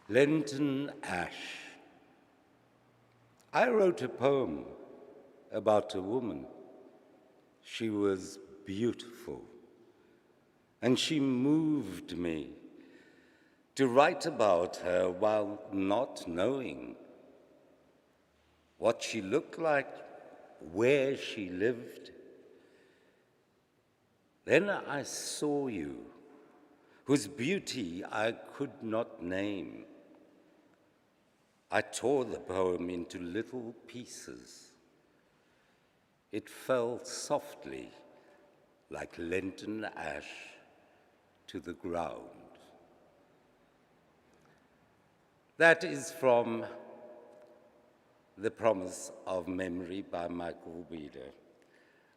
Lenten Ash. I wrote a poem about a woman. She was beautiful, and she moved me to write about her while not knowing what she looked like, where she lived. Then I saw you, whose beauty I could not name. I tore the poem into little pieces. It fell softly, like Lenten ash, to the ground. That is from The Promise of Memory by Michael Weeder.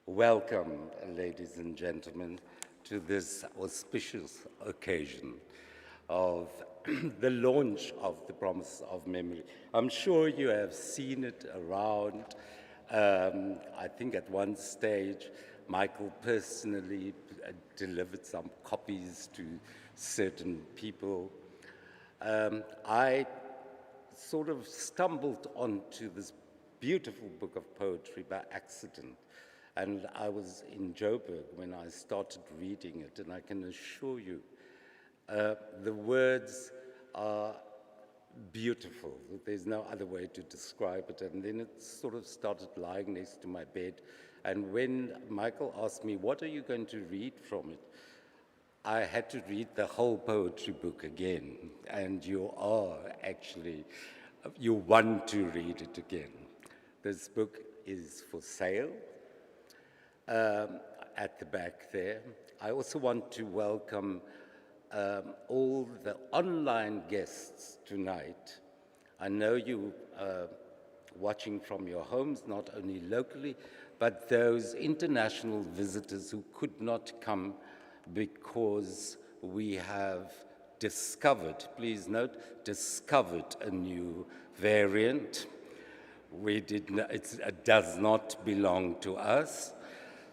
Welcome, ladies and gentlemen, to this auspicious occasion of the launch of The Promise of Memory. I'm sure you have seen it around. I think at one stage, Michael personally delivered some copies to certain people. I sort of stumbled onto this beautiful book of poetry by accident. And I was in Joburg when I started reading it, and I can assure you, the words are beautiful. There's no other way to describe it. And then it sort of started lying next to my bed. And when Michael asked me, what are you going to read from it? I had to read the whole poetry book again. And you want to read it again. This book is for sale at the back there. I also want to welcome all the online guests tonight. I know you watching from your homes, not only locally, but those international visitors who could not come because we have discovered, please note, discovered a new variant. It does not belong to us.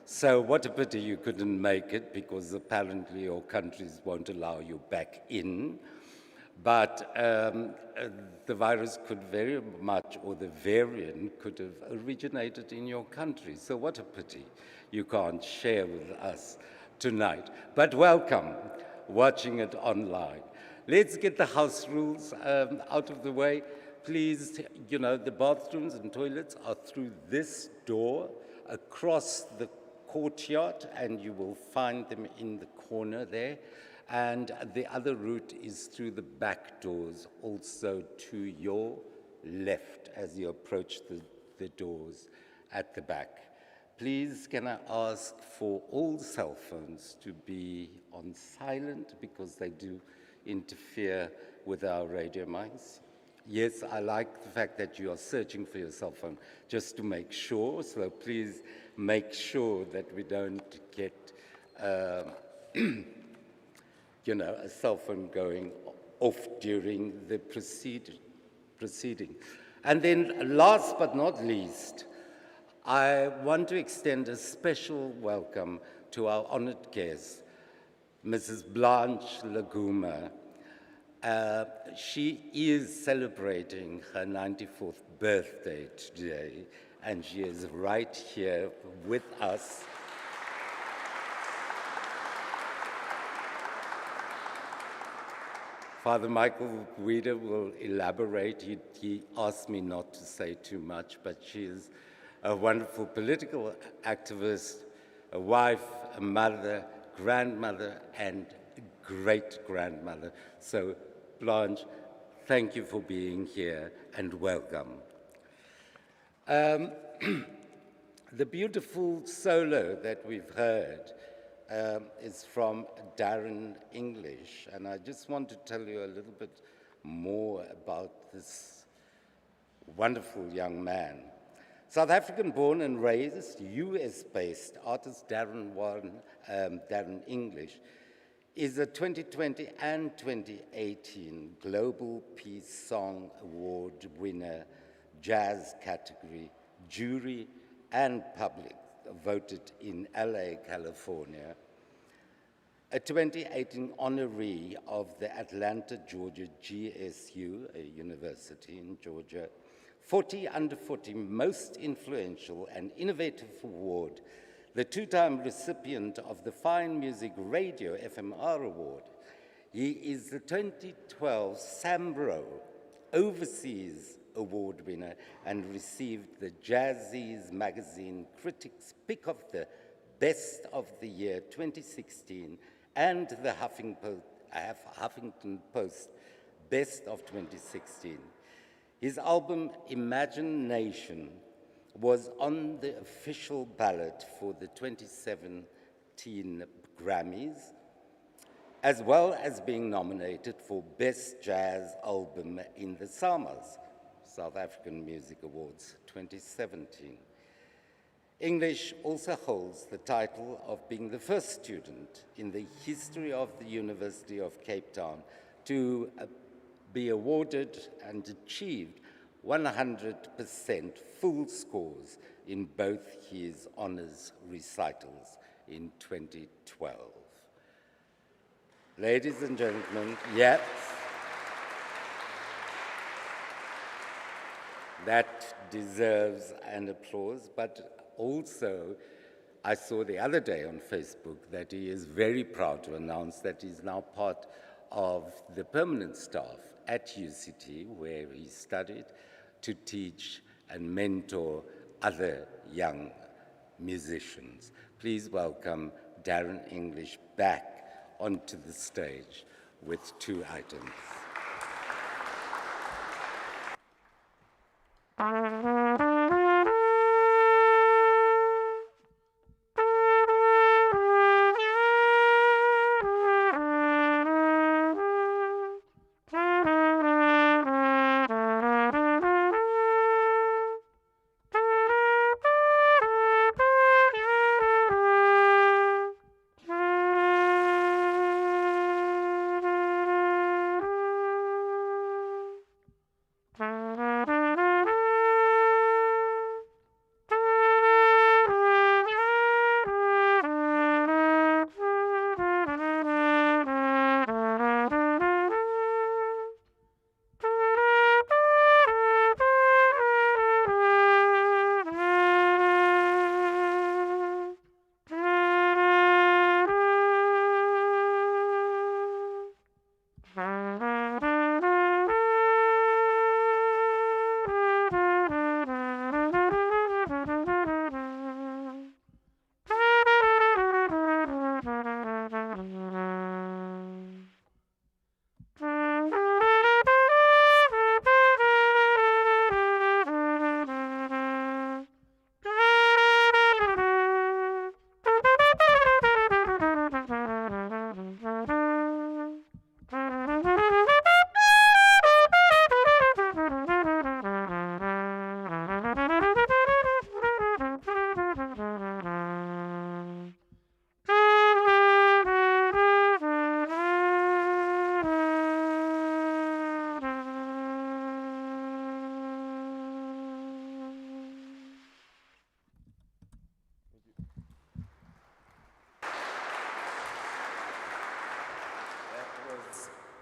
So what a pity you couldn't make it, because apparently your countries won't allow you back in. But the virus could very much, or the variant could have originated in your country. So what a pity you can't share with us tonight. But welcome, watching it online. Let's get the house rules out of the way. Please, the bathrooms and toilets are through this door across the courtyard, and you will find them in the corner there. And the other route is through the back doors, also to your left as you approach the doors at the back. Please, can I ask for all cell phones to be on silent, because they do interfere with our radio mics. Yes, I like the fact that you are searching for your cell phone just to make sure, so please make sure that we don't get a cell phone going off during the proceeding. And then last but not least, I want to extend a special welcome to our honored guest, Mrs. Blanche Laguma. She is celebrating her 94th birthday today, and she is right here with us. Father Michael Weeder will elaborate. He asked me not to say too much, but she is a wonderful political activist, a wife, a mother, grandmother, and great-grandmother. So, Blanche, thank you for being here, and welcome. The beautiful solo that we've heard is from Darren English, and I just want to tell you a little bit more about this wonderful young man. South African born and raised, US-based artist Darren English is a 2020 and 2018 Global Peace Song Award winner, jazz category, jury and public, voted in LA, California. a 2018 honoree of the Atlanta, Georgia GSU, a university in Georgia, 40 Under 40 Most Influential and Innovative Award, the two-time recipient of the Fine Music Radio FMR Award. He is the 2012 Sambro Overseas Award winner and received the Jazzies Magazine Critics Pick of the Best of the Year 2016 and the Huffington Post Best of 2016. His album Imagination was on the official ballot for the 2017 Grammys, as well as being nominated for Best Jazz Album in the SAMAs, South African Music Awards 2017. English also holds the title of being the first student in the history of the University of Cape Town to be awarded and achieved 100% full scores in both his honors recitals in 2012. Ladies and gentlemen, yes, that deserves an applause, but also, I saw the other day on Facebook that he is very proud to announce that he's now part of the permanent staff at UCT, where he studied, to teach and mentor other young musicians. Please welcome Darren English back onto the stage with 2 items.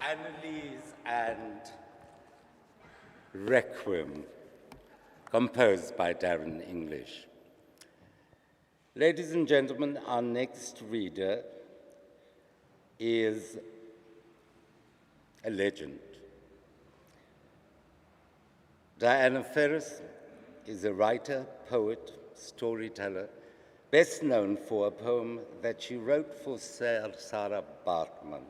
Annalise and Requiem, composed by Darren English. Ladies and gentlemen, our next reader is a legend. Diana Ferris is a writer, poet, storyteller, best known for a poem that she wrote for Sarah Bartman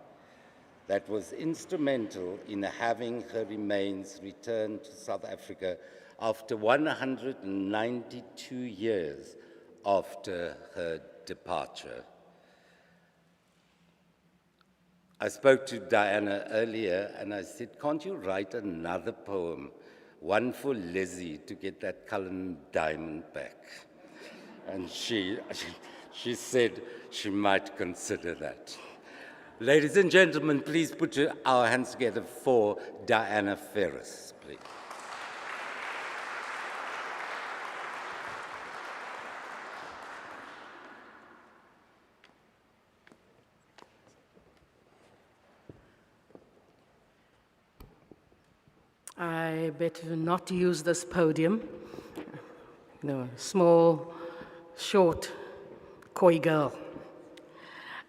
that was instrumental in having her remains returned to South Africa after 192 years after her departure. I spoke to Diana earlier and I said, can't you write another poem, one for Lizzie to get that Cullen diamond back? And she said she might consider that. Ladies and gentlemen, please put our hands together for Diana Ferris, please. I better not use this podium. No, small, short, coy girl.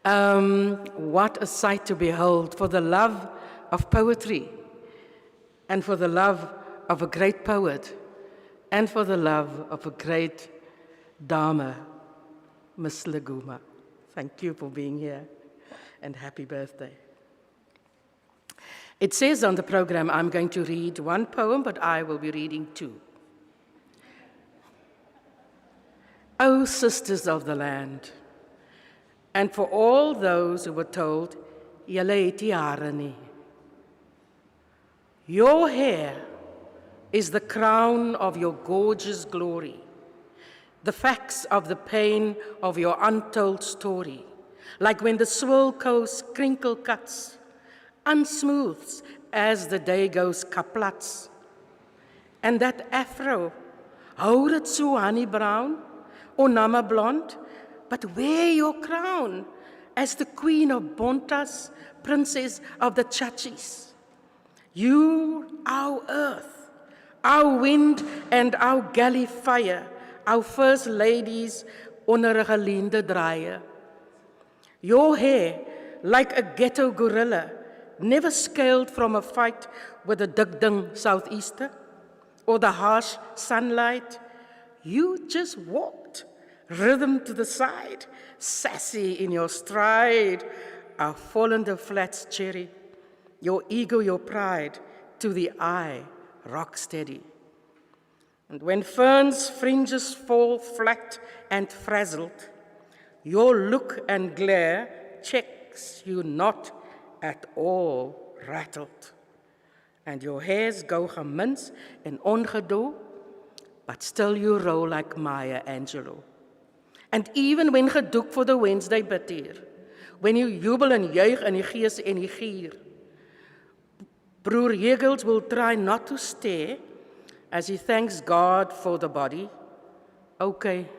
What a sight to behold for the love of poetry, and for the love of a great poet, and for the love of a great dame, Miss Laguma. Thank you for being here, and happy birthday. It says on the program I'm going to read one poem, but I will be reading two. O sisters of the land, and for all those who were told, "Julle het nie hare nie." Your hair is the crown of your gorgeous glory, the facts of the pain of your untold story, like when the swirl coast crinkle cuts, unsmooths as the day goes kaplats. And that afro, hou dit so honey brown, or nama blonde, but wear your crown as the queen of Bontas, princess of the Chachis. You, our earth, our wind and our galley fire, our first ladies onder 'n geleende draaier. Your hair, like a ghetto gorilla, never scaled from a fight with a dikding southeaster or the harsh sunlight. You just walked, rhythm to the side, sassy in your stride, our fallende flats cherry, your ego, your pride, to the eye, rock steady. And when ferns' fringes fall flat and frazzled, your look and glare checks you not at all rattled. And your hairs go gemins and ongedoe, but still you roll like Maya Angelou. And even when gedoek for the Wednesday bid hier, when you jubel en juig in die gees en die gier, Broer Hegels will try not to stare as he thanks God for the body, okay,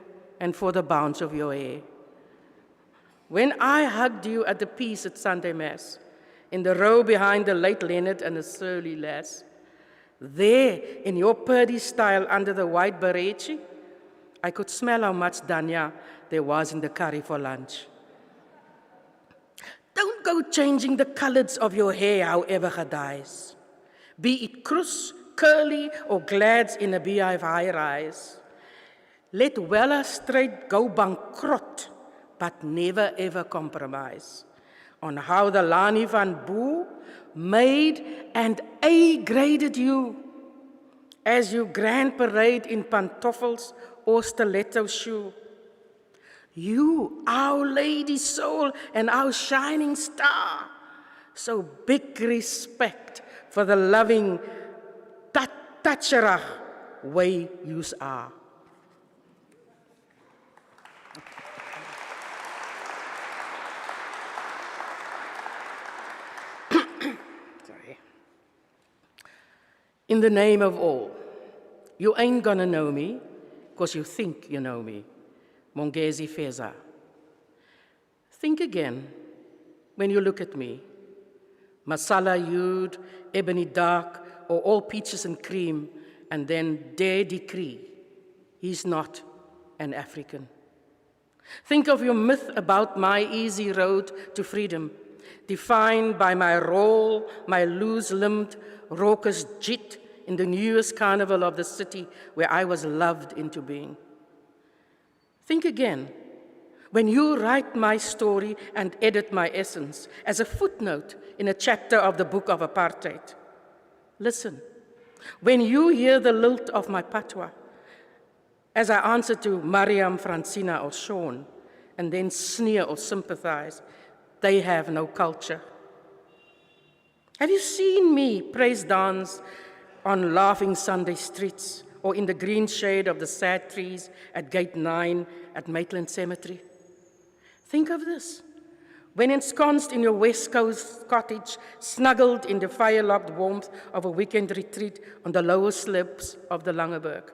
and for the bounce of your hair. When I hugged you at the peace at Sunday Mass, in the row behind the late Leonard and the surly lass, there in your purdy style under the white beretje, I could smell how much danya there was in the curry for lunch. Don't go changing the colors of your hair however gedies, be it kroes, curly, or glads in a beehive high-rise. Let Weller straight go bankrot, but never ever compromise on how the Lani van Boe made and A-graded you as you grand parade in pantoffels or stiletto shoe. You, our lady soul and our shining star, so big respect for the loving Tatcherach way yous are. Sorry. In the name of all, you ain't gonna know me, because you think you know me. Mongezi Feza. Think again when you look at me. Masala hued, ebony dark, or all peaches and cream, and then dare decree, he's not an African. Think of your myth about my easy road to freedom, defined by my role, my loose-limbed, raucous jit in the newest carnival of the city where I was loved into being. Think again when you write my story and edit my essence as a footnote in a chapter of the Book of Apartheid. Listen, when you hear the lilt of my patois, as I answer to Mariam, Francina, or Sean, and then sneer or sympathize, they have no culture. Have you seen me praise dance on laughing Sunday streets, or in the green shade of the sad trees at Gate 9 at Maitland Cemetery? Think of this. When ensconced in your West Coast cottage, snuggled in the fire-locked warmth of a weekend retreat on the lower slopes of the Langeberg,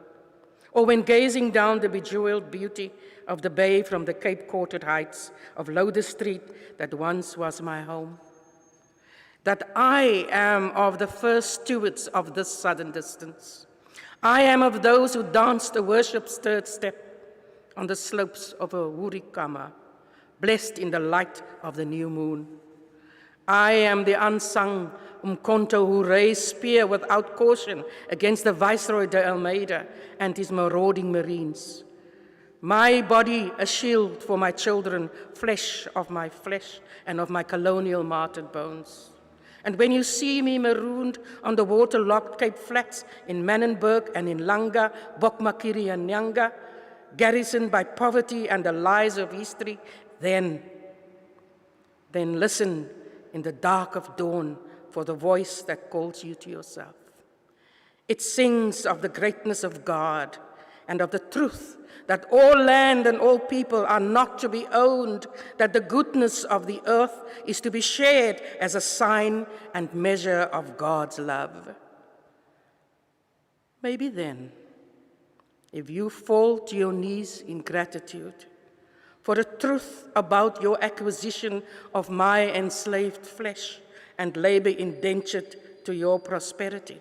or when gazing down the bejeweled beauty of the bay from the Cape Quartered heights of Loder Street that once was my home. that I am of the first stewards of this southern distance. I am of those who danced the worship's third step on the slopes of a Wurikama, blessed in the light of the new moon. I am the unsung Umkhonto who raised spear without caution against the Viceroy de Almeida and his marauding marines. My body a shield for my children, flesh of my flesh and of my colonial martyred bones. And when you see me marooned on the waterlogged Cape Flats in Manenberg and in Langa, Bokmakiri and Nyanga, garrisoned by poverty and the lies of history, then listen in the dark of dawn for the voice that calls you to yourself. It sings of the greatness of God and of the truth that all land and all people are not to be owned, that the goodness of the earth is to be shared as a sign and measure of God's love. Maybe then, if you fall to your knees in gratitude for the truth about your acquisition of my enslaved flesh and labor indentured to your prosperity,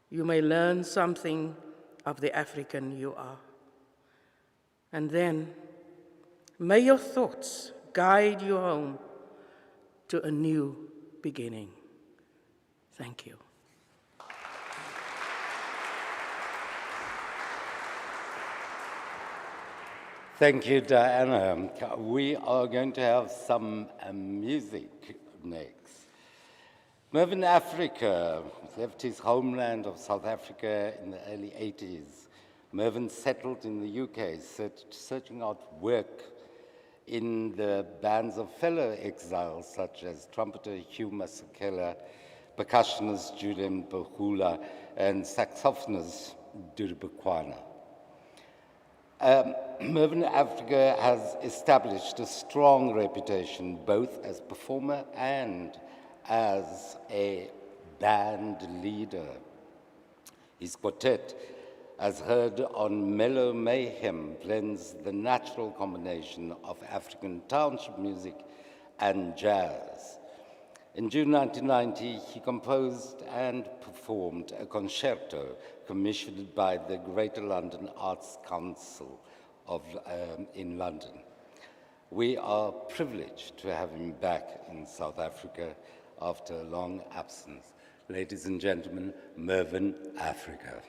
you may learn something of the African you are. And then, may your thoughts guide you home to a new beginning. Thank you. Thank you, Diana. We are going to have some music next. Mervyn Africa left his homeland of South Africa in the early 80s. Mervyn settled in the UK, searching out work in the bands of fellow exiles such as trumpeter Hugh Masekela, percussionist Julian Bahula, and saxophonist Dudu Bukwana. Mervyn Africa has established a strong reputation both as performer and as a band leader. His quartet, as heard on Mellow Mayhem, blends the natural combination of African township music and jazz. In June 1990, he composed and performed a concerto commissioned by the Greater London Arts Council in London. We are privileged to have him back in South Africa after a long absence. Ladies and gentlemen, Mervyn Africa.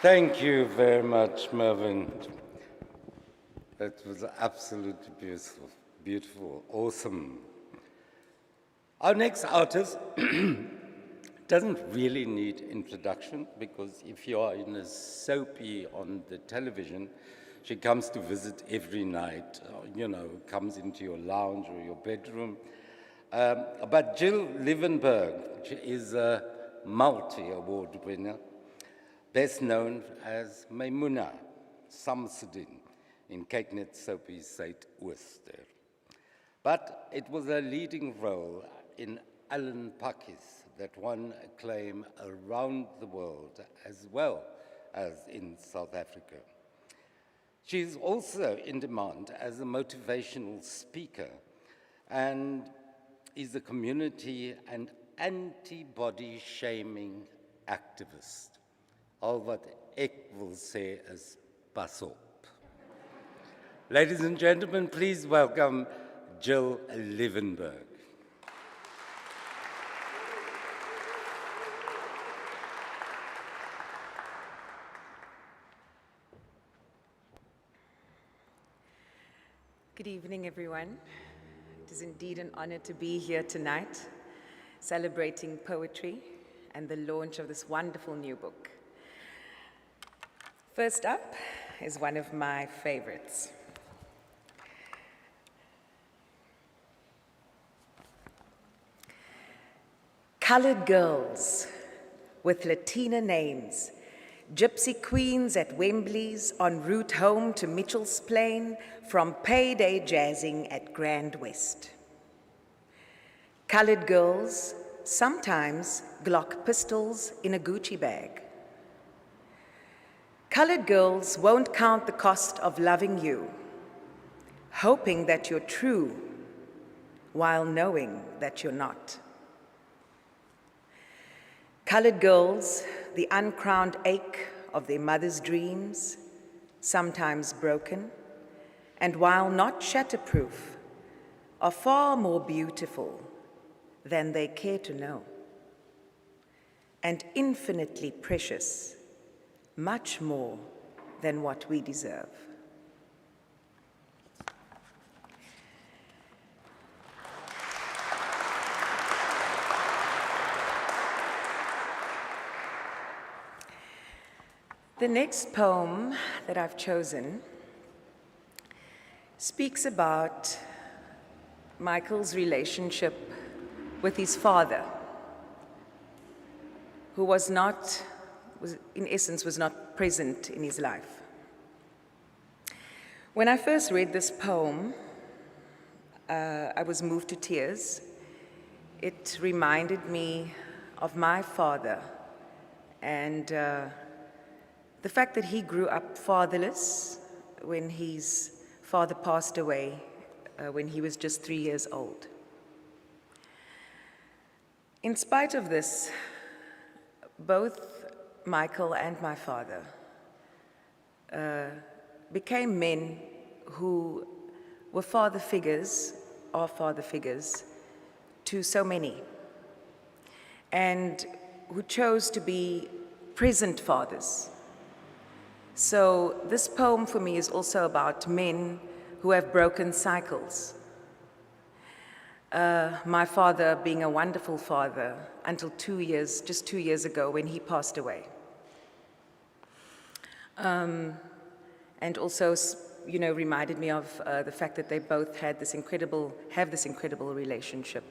Thank you very much, Mervyn. That was absolutely beautiful, beautiful, awesome. Our next artist doesn't really need introduction because if you are in a soapy on the television, she comes to visit every night, comes into your lounge or your bedroom. But Jill Lievenberg, she is a multi-award winner, best known as Maimuna Samsudin in Kyknet Soapie Suid Ooster. But it was a leading role in Alan Pakis that won acclaim around the world as well as in South Africa. She is also in demand as a motivational speaker and is a community and anti-body shaming activist. Al wat ek wil sê is pas op. Ladies and gentlemen, please welcome Jill Lievenberg. Good evening, everyone. It is indeed an honor to be here tonight, celebrating poetry and the launch of this wonderful new book. First up is one of my favorites. Colored girls with Latina names, gypsy queens at Wembley's en route home to Mitchell's Plain from payday jazzing at Grand West. Colored girls, sometimes Glock pistols in a Gucci bag. Colored girls won't count the cost of loving you, hoping that you're true while knowing that you're not. Colored girls, the uncrowned ache of their mother's dreams, sometimes broken, and while not shatterproof, are far more beautiful than they care to know, and infinitely precious, much more than what we deserve. The next poem that I've chosen speaks about Michael's relationship with his father, who was in essence, was not present in his life. When I first read this poem, I was moved to tears. It reminded me of my father and the fact that he grew up fatherless when his father passed away when he was just 3 years old. In spite of this, both Michael and my father became men who were father figures, are father figures, to so many, and who chose to be present fathers. So this poem for me is also about men who have broken cycles. My father being a wonderful father until just 2 years ago when he passed away. And also, reminded me of the fact that they both have this incredible relationship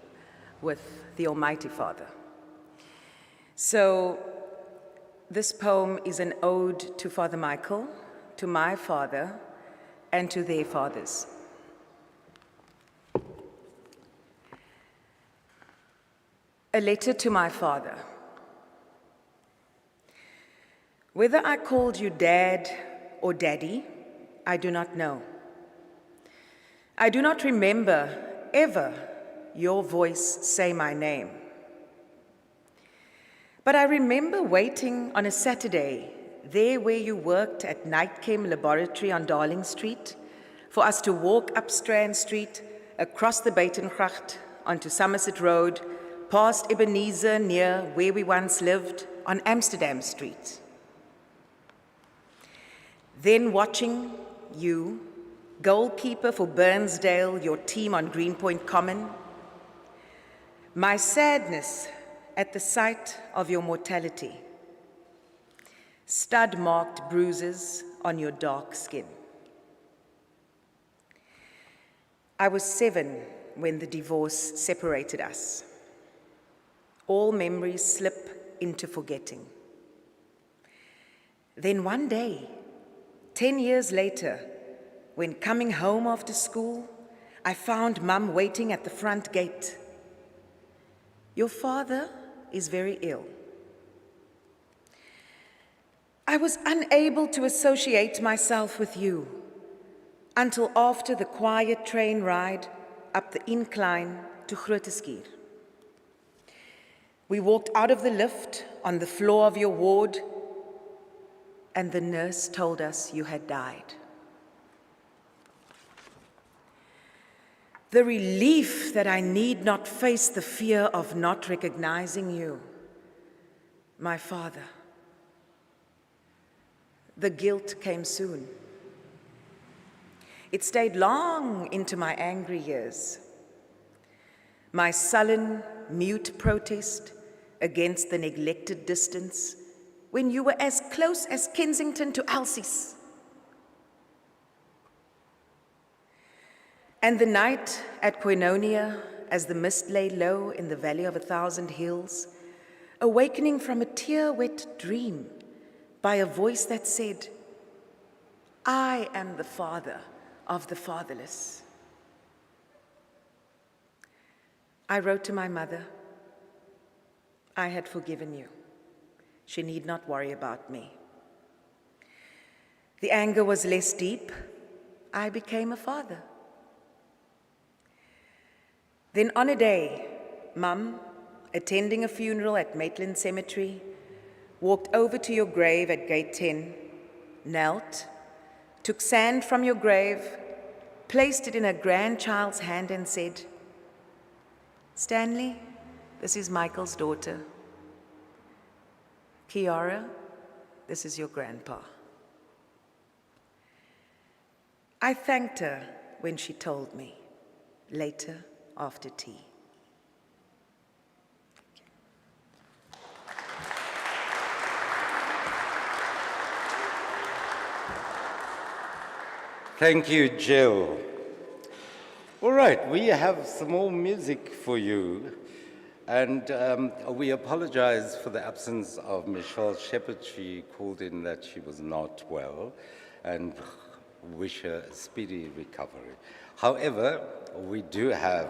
with the Almighty Father. So this poem is an ode to Father Michael, to my father, and to their fathers. A letter to my father. Whether I called you Dad or Daddy, I do not know. I do not remember ever your voice say my name. But I remember waiting on a Saturday, there where you worked at Nightchem Laboratory on Darling Street, for us to walk up Strand Street, across the Buitengracht, onto Somerset Road, past Ebenezer near where we once lived, on Amsterdam Street. Then watching you, goalkeeper for Burnsdale, your team on Greenpoint Common, my sadness at the sight of your mortality, stud-marked bruises on your dark skin. I was 7 when the divorce separated us. All memories slip into forgetting. Then one day, 10 years later, when coming home after school, I found Mum waiting at the front gate. Your father is very ill. I was unable to associate myself with you until after the quiet train ride up the incline to Grooteskier. We walked out of the lift on the floor of your ward, and the nurse told us you had died. The relief that I need not face the fear of not recognizing you, my father. The guilt came soon. It stayed long into my angry years. My sullen, mute protest against the neglected distance when you were as close as Kensington to Elsie's. And the night at Koinonia, as the mist lay low in the valley of 1,000 hills, awakening from a tear-wet dream by a voice that said, I am the father of the fatherless. I wrote to my mother, I had forgiven you. She need not worry about me. The anger was less deep. I became a father. Then on a day, Mum, attending a funeral at Maitland Cemetery, walked over to your grave at gate 10, knelt, took sand from your grave, placed it in her grandchild's hand and said, Stanley, this is Michael's daughter. Kiara, this is your grandpa. I thanked her when she told me, later after tea. Thank you, Jill. All right, we have some more music for you. And we apologize for the absence of Michelle Shepherd. She called in that she was not well, and wish her a speedy recovery. However, we do have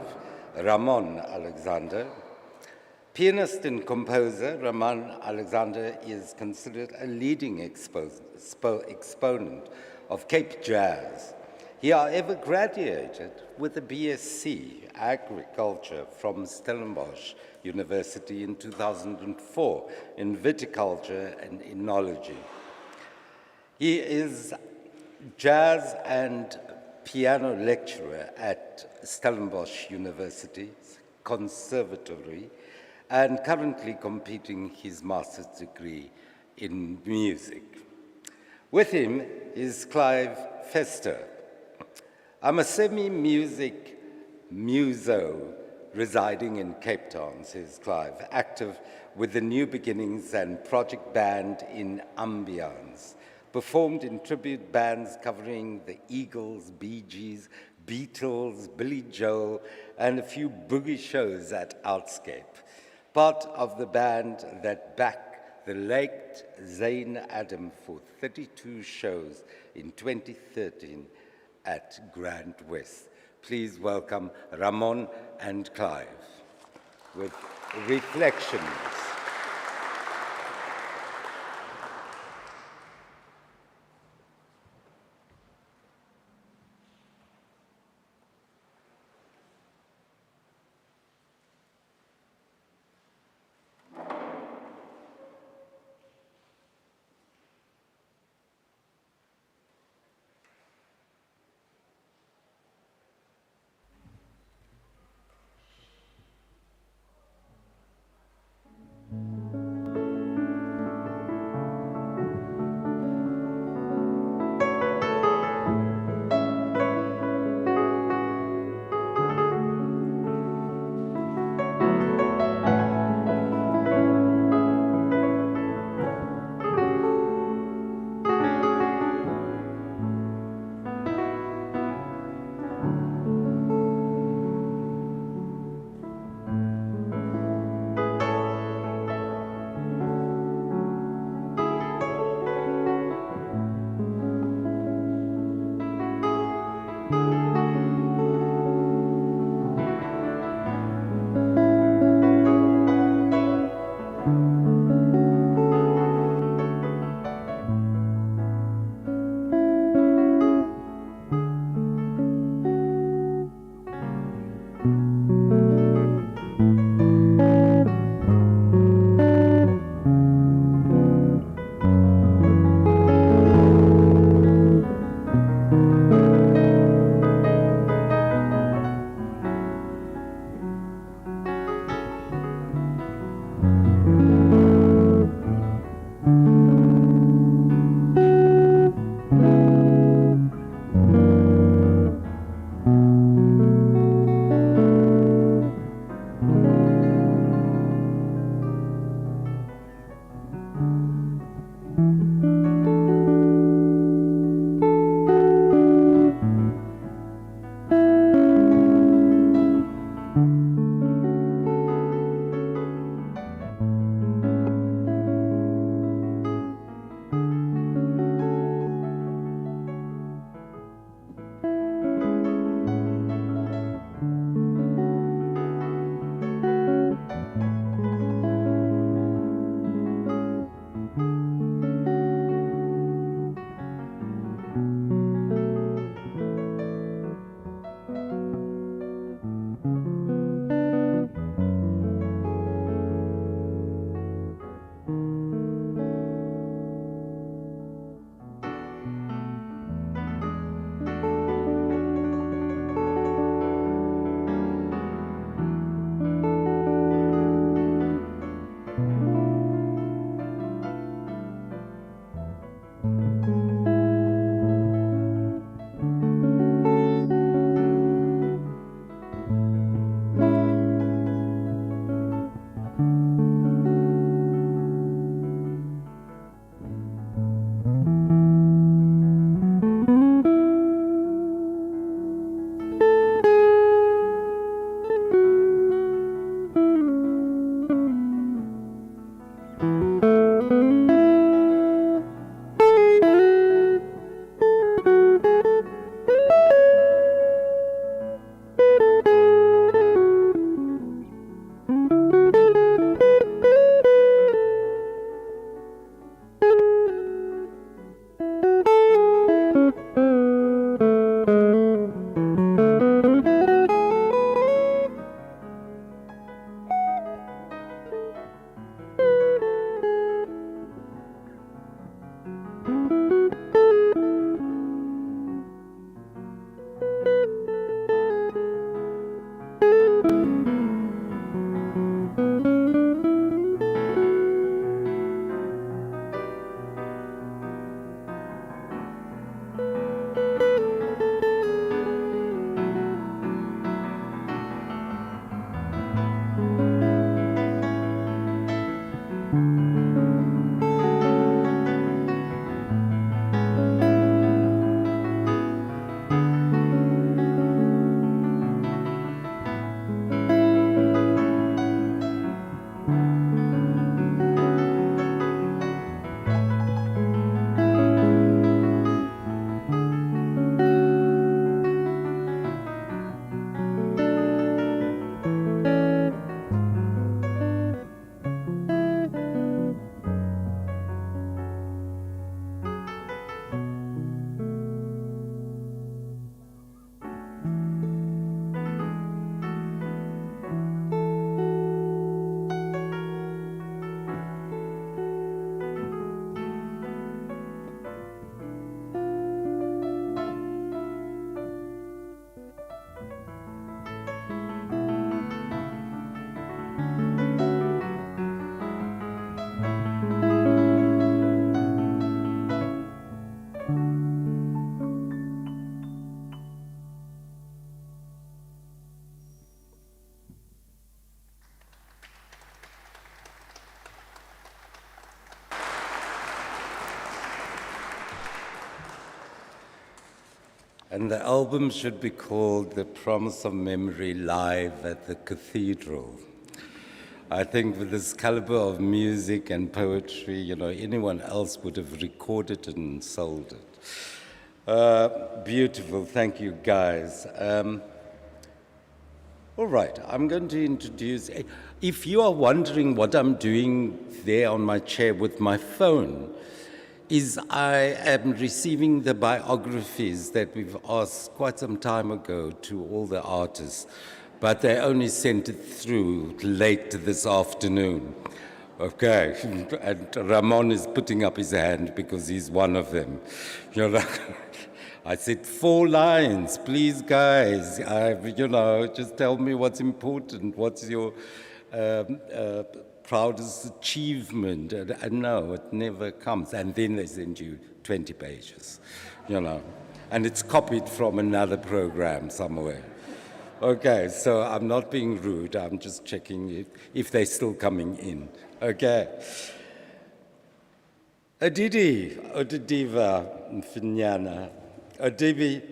Ramon Alexander. Pianist and composer, Ramon Alexander is considered a leading exponent of Cape Jazz. He, however, graduated with a BSc Agriculture from Stellenbosch University in 2004 in viticulture and enology. He is jazz and piano lecturer at Stellenbosch University's Conservatory and currently completing his master's degree in music. With him is Clive Fester. I'm a semi-music muso residing in Cape Town, says Clive, active with the New Beginnings and project band in Ambiance, performed in tribute bands covering the Eagles, Bee Gees, Beatles, Billy Joel, and a few boogie shows at Outscape. Part of the band that backed the late Zane Adam for 32 shows in 2013 at Grand West. Please welcome Ramon and Clive with Reflections. And the album should be called The Promise of Memory Live at the Cathedral. I think with this caliber of music and poetry, you know, anyone else would have recorded it and sold it. Beautiful, thank you guys. All right, I'm going to introduce, if you are wondering what I'm doing there on my chair with my phone, is I am receiving the biographies that we've asked quite some time ago to all the artists, but they only sent it through late this afternoon. Okay, and Ramon is putting up his hand because he's one of them. You know, I said 4 lines, please guys, just tell me what's important, what's your proudest achievement, and no, it never comes. And then they send you 20 pages, you know, and it's copied from another program somewhere. Okay, so I'm not being rude, I'm just checking if they're still coming in. Okay. Aditi, Odidiva Mfinyana. Adibi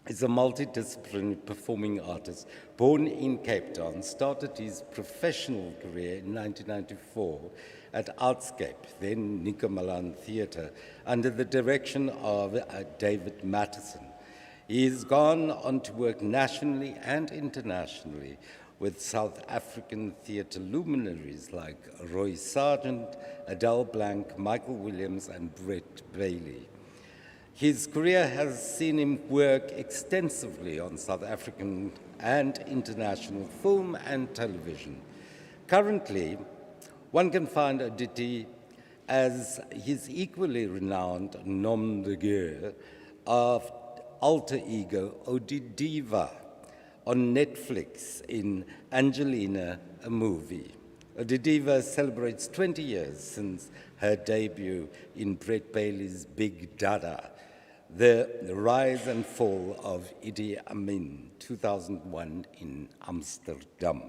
is a multidisciplinary performing artist born in Cape Town, started his professional career in 1994 at Artscape, then Nico Malan Theatre, under the direction of David Mattison. He has gone on to work nationally and internationally with South African theatre luminaries like Roy Sargent, Adele Blank, Michael Williams, and Brett Bailey. His career has seen him work extensively on South African and international film and television. Currently, one can find Aditi as his equally renowned nom de guerre of alter ego Odidiva on Netflix in Angelina, a movie. Odidiva celebrates 20 years since her debut in Brett Bailey's Big Dada, The Rise and Fall of Idi Amin, 2001 in Amsterdam.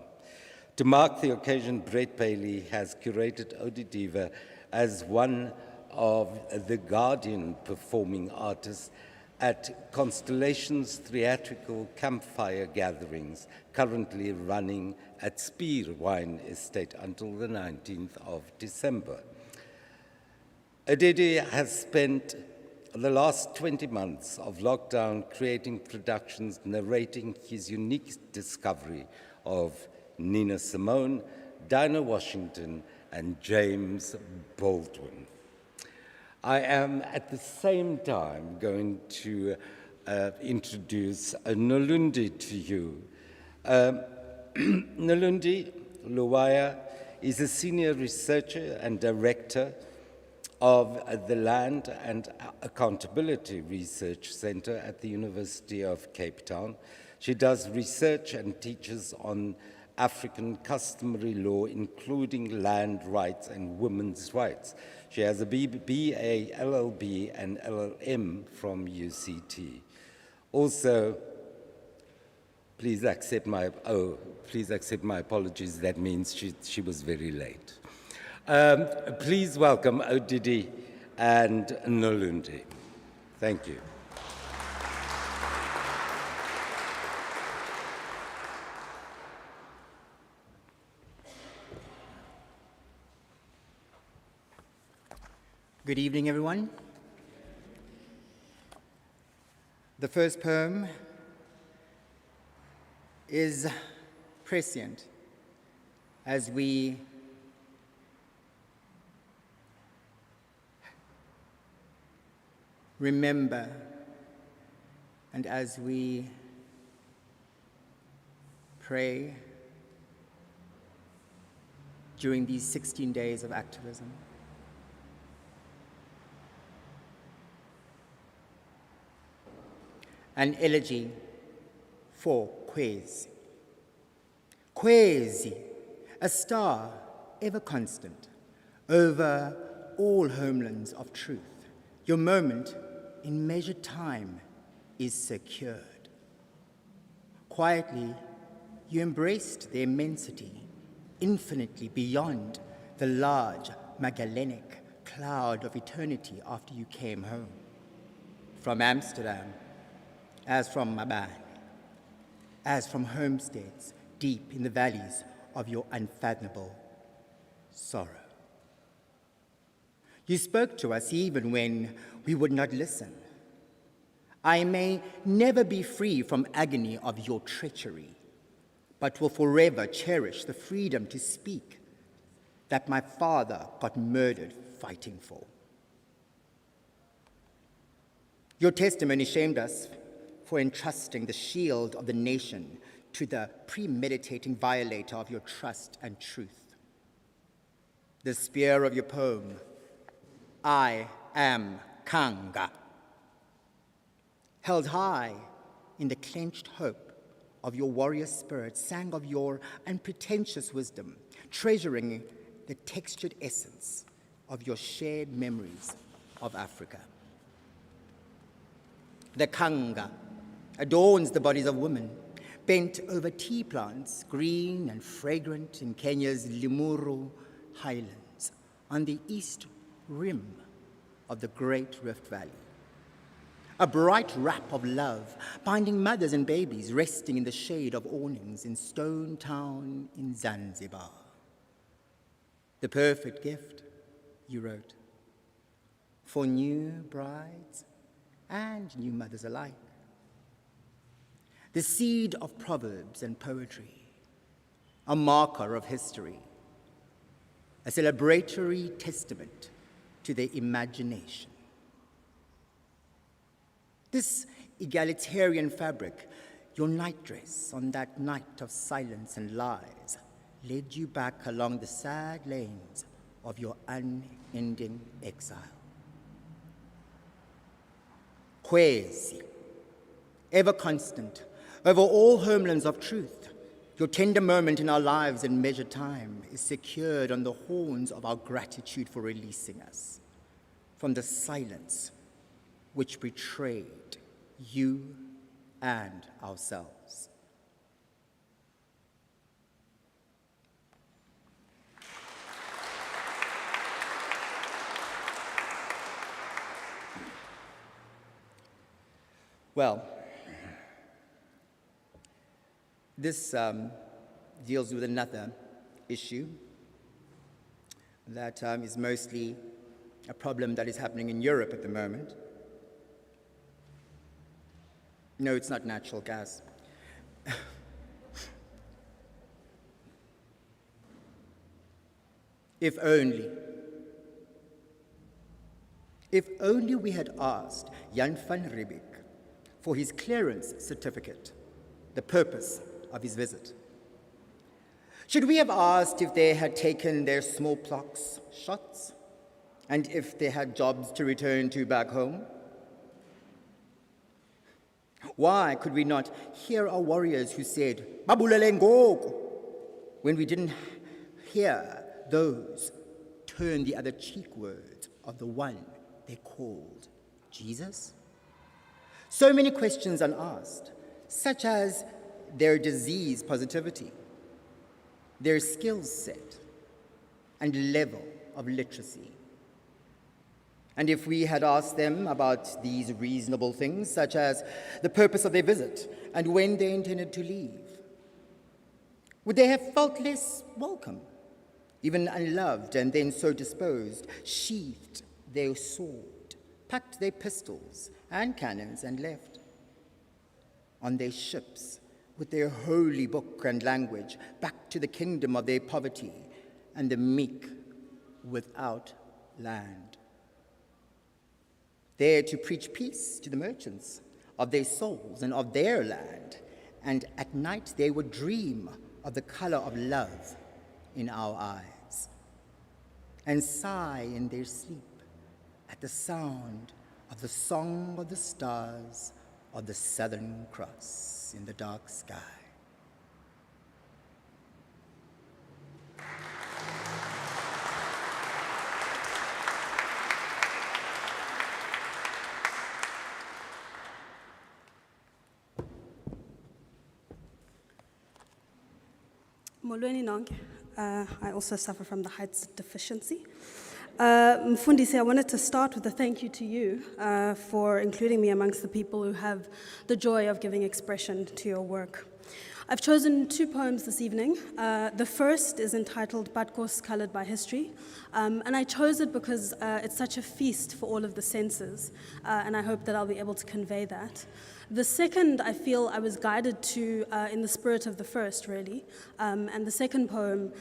To mark the occasion, Brett Bailey has curated Odidiva as one of the Guardian performing artists at Constellation's theatrical campfire gatherings, currently running at Spier Wine Estate until the 19th of December. Aditi has spent the last 20 months of lockdown creating productions narrating his unique discovery of Nina Simone, Dinah Washington, and James Baldwin. I am at the same time going to introduce Nolundi to you. Nolundi Luwaya is a senior researcher and director of the Land and Accountability Research Center at the University of Cape Town. She does research and teaches on African customary law, including land rights and women's rights. She has a BA, LLB, and LLM from UCT. Also, please accept my apologies. That means she was very late. Please welcome Odidi and Nolundi. Thank you. Good evening, everyone. The first poem is prescient as we remember and as we pray during these 16 days of activism. An elegy for Kwezi. Kwezi, a star ever constant over all homelands of truth. Your moment in measured time is secured. Quietly, you embraced the immensity, infinitely beyond the large Magellanic cloud of eternity after you came home. from Amsterdam, as from Maban, as from homesteads deep in the valleys of your unfathomable sorrow. You spoke to us even when we would not listen. I may never be free from agony of your treachery, but will forever cherish the freedom to speak that my father got murdered fighting for. Your testimony shamed us for entrusting the shield of the nation to the premeditating violator of your trust and truth. The spear of your poem, I am Kanga, held high in the clenched hope of your warrior spirit, sang of your unpretentious wisdom, treasuring the textured essence of your shared memories of Africa. The Kanga adorns the bodies of women, bent over tea plants, green and fragrant in Kenya's Limuru highlands, on the east rim of the Great Rift Valley. A bright wrap of love, binding mothers and babies resting in the shade of awnings in Stone Town in Zanzibar. The perfect gift, you wrote, for new brides and new mothers alike. The seed of proverbs and poetry, a marker of history, a celebratory testament to the imagination. This egalitarian fabric, your nightdress on that night of silence and lies, led you back along the sad lanes of your unending exile. Kwezi, ever constant, over all homelands of truth, your tender moment in our lives in measured time is secured on the horns of our gratitude for releasing us from the silence which betrayed you and ourselves. Well, this deals with another issue that is mostly a problem that is happening in Europe at the moment. No, it's not natural gas. If only we had asked Jan van Riebeeck for his clearance certificate, the purpose of his visit. Should we have asked if they had taken their smallpox shots and if they had jobs to return to back home? Why could we not hear our warriors who said, "Babulele ngoku," when we didn't hear those turn the other cheek words of the one they called Jesus? So many questions unasked, such as their disease positivity, their skills set, and level of literacy. And if we had asked them about these reasonable things, such as the purpose of their visit and when they intended to leave, would they have felt less welcome, even unloved, and then so disposed, sheathed their sword, packed their pistols and cannons, and left on their ships with their holy book and language back to the kingdom of their poverty and the meek without land? There to preach peace to the merchants of their souls and of their land, and at night they would dream of the color of love in our eyes, and sigh in their sleep at the sound of the song of the stars of the Southern Cross in the dark sky. Molweni nonke. I also suffer from the heights deficiency. Mfundisi, I wanted to start with a thank you to you for including me amongst the people who have the joy of giving expression to your work. I've chosen 2 poems this evening. The first is entitled Batkos Colored by History, and I chose it because it's such a feast for all of the senses, and I hope that I'll be able to convey that. The second, I feel I was guided to in the spirit of the first, really, and the second poem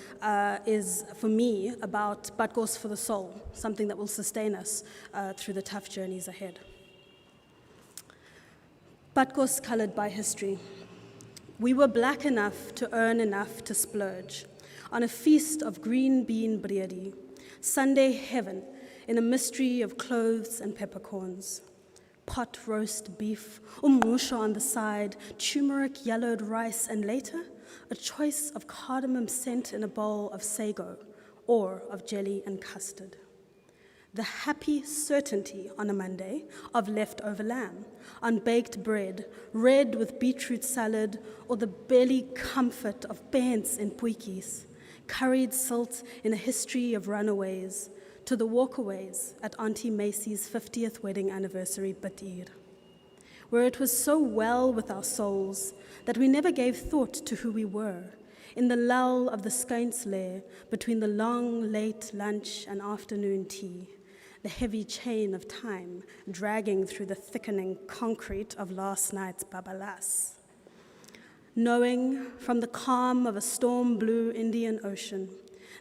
is, for me, about Batkos for the soul, something that will sustain us through the tough journeys ahead. Batkos Colored by History. We were black enough to earn enough to splurge on a feast of green bean biryani, Sunday heaven in a mystery of cloves and peppercorns. Pot roast beef, umrusha on the side, turmeric yellowed rice, and later, a choice of cardamom scent in a bowl of sago or of jelly and custard. The happy certainty on a Monday of leftover lamb, unbaked bread, red with beetroot salad, or the belly comfort of pants and puikis, curried salt in a history of runaways, to the walkaways at Auntie Macy's 50th wedding anniversary batir, where it was so well with our souls that we never gave thought to who we were, in the lull of the skuinsleer between the long, late lunch and afternoon tea, the heavy chain of time dragging through the thickening concrete of last night's babalas. Knowing from the calm of a storm-blue Indian Ocean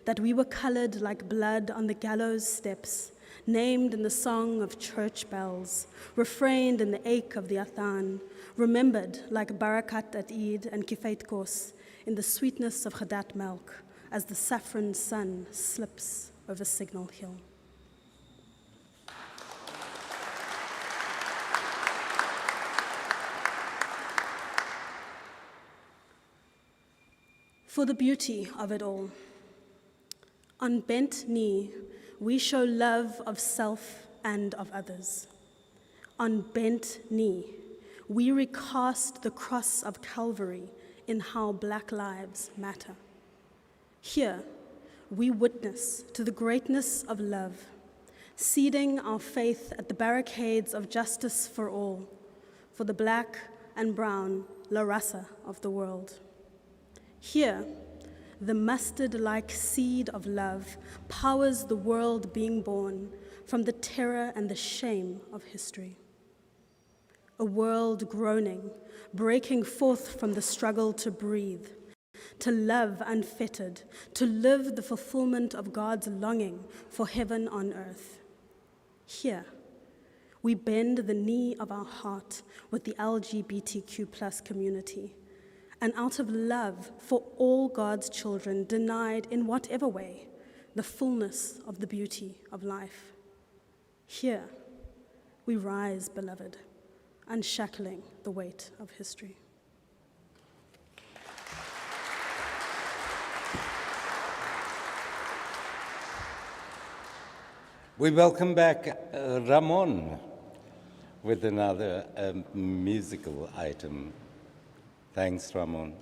that we were colored like blood on the gallows steps, named in the song of church bells, refrained in the ache of the athan, remembered like barakat at Eid and kifait kos in the sweetness of Khadat milk as the saffron sun slips over Signal Hill. For the beauty of it all. On bent knee, we show love of self and of others. On bent knee, we recast the cross of Calvary in how Black lives matter. Here, we witness to the greatness of love, seeding our faith at the barricades of justice for all, for the Black and brown La Raza of the world. Here, the mustard-like seed of love powers the world being born from the terror and the shame of history. A world groaning, breaking forth from the struggle to breathe, to love unfettered, to live the fulfillment of God's longing for heaven on earth. Here, we bend the knee of our heart with the LGBTQ+ community, and out of love for all God's children denied in whatever way the fullness of the beauty of life. Here, we rise, beloved, unshackling the weight of history. We welcome back Ramon with another musical item. Thanks, Ramon.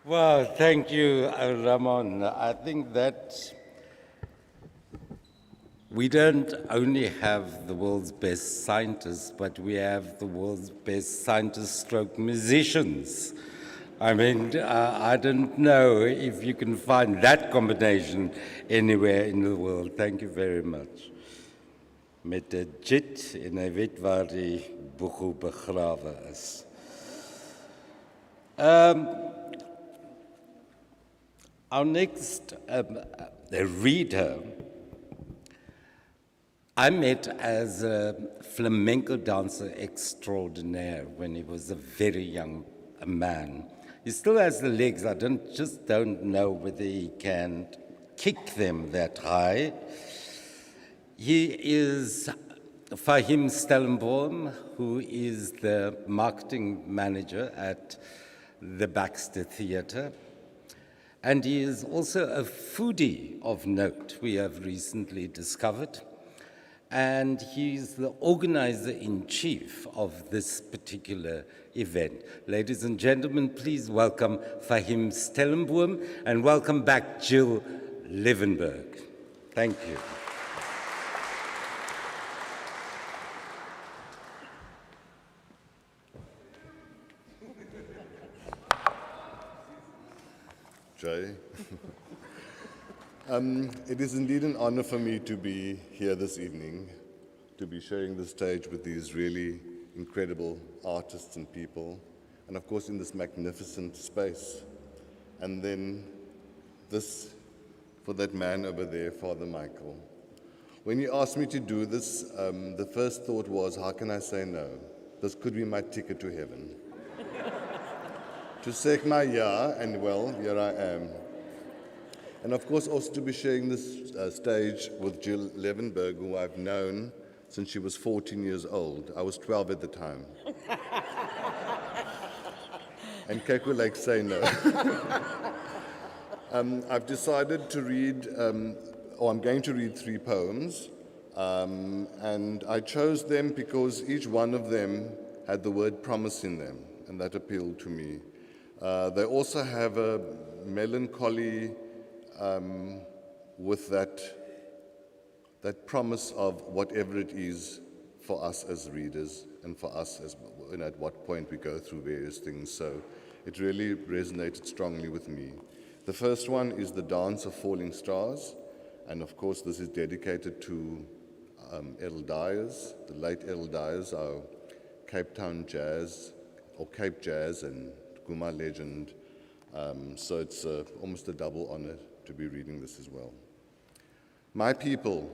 Well, thank you, Ramon. I think that we don't only have the world's best scientists, but we have the world's best scientists stroke musicians. I mean, I don't know if you can find that combination anywhere in the world. Thank you very much. Met 'n jit en hy weet waar die boegoe begrawe is. Our next reader I met as a flamenco dancer extraordinaire when he was a very young man. He still has the legs. I just don't know whether he can kick them that high. He is Fahim Stellenboom, who is the marketing manager at the Baxter Theatre. And he is also a foodie of note, we have recently discovered. And he's the organizer-in-chief of this particular event. Ladies and gentlemen, please welcome Fahim Stellenboom and welcome back Jill Lievenberg. Thank you. Jay. It is indeed an honor for me to be here this evening, to be sharing the stage with these really incredible artists and people, and of course in this magnificent space. And then this, for that man over there, Father Michael. When you asked me to do this, the first thought was, how can I say no? This could be my ticket to heaven. To say my ja, and well, here I am. And of course, also to be sharing this stage with Jill Lievenberg, who I've known since she was 14 years old. I was 12 at the time. And Keku Lake say no. I've decided to read, or I'm going to read 3 poems. And I chose them because each one of them had the word promise in them, and that appealed to me. They also have a melancholy with that promise of whatever it is for us as readers and for us as at what point we go through various things. So it really resonated strongly with me. The first one is The Dance of Falling Stars, and of course this is dedicated to Edel Dyers, the late Edel Dyers, our Cape Town jazz, or Cape jazz and Laguma legend. So it's almost a double honor to be reading this as well. My people,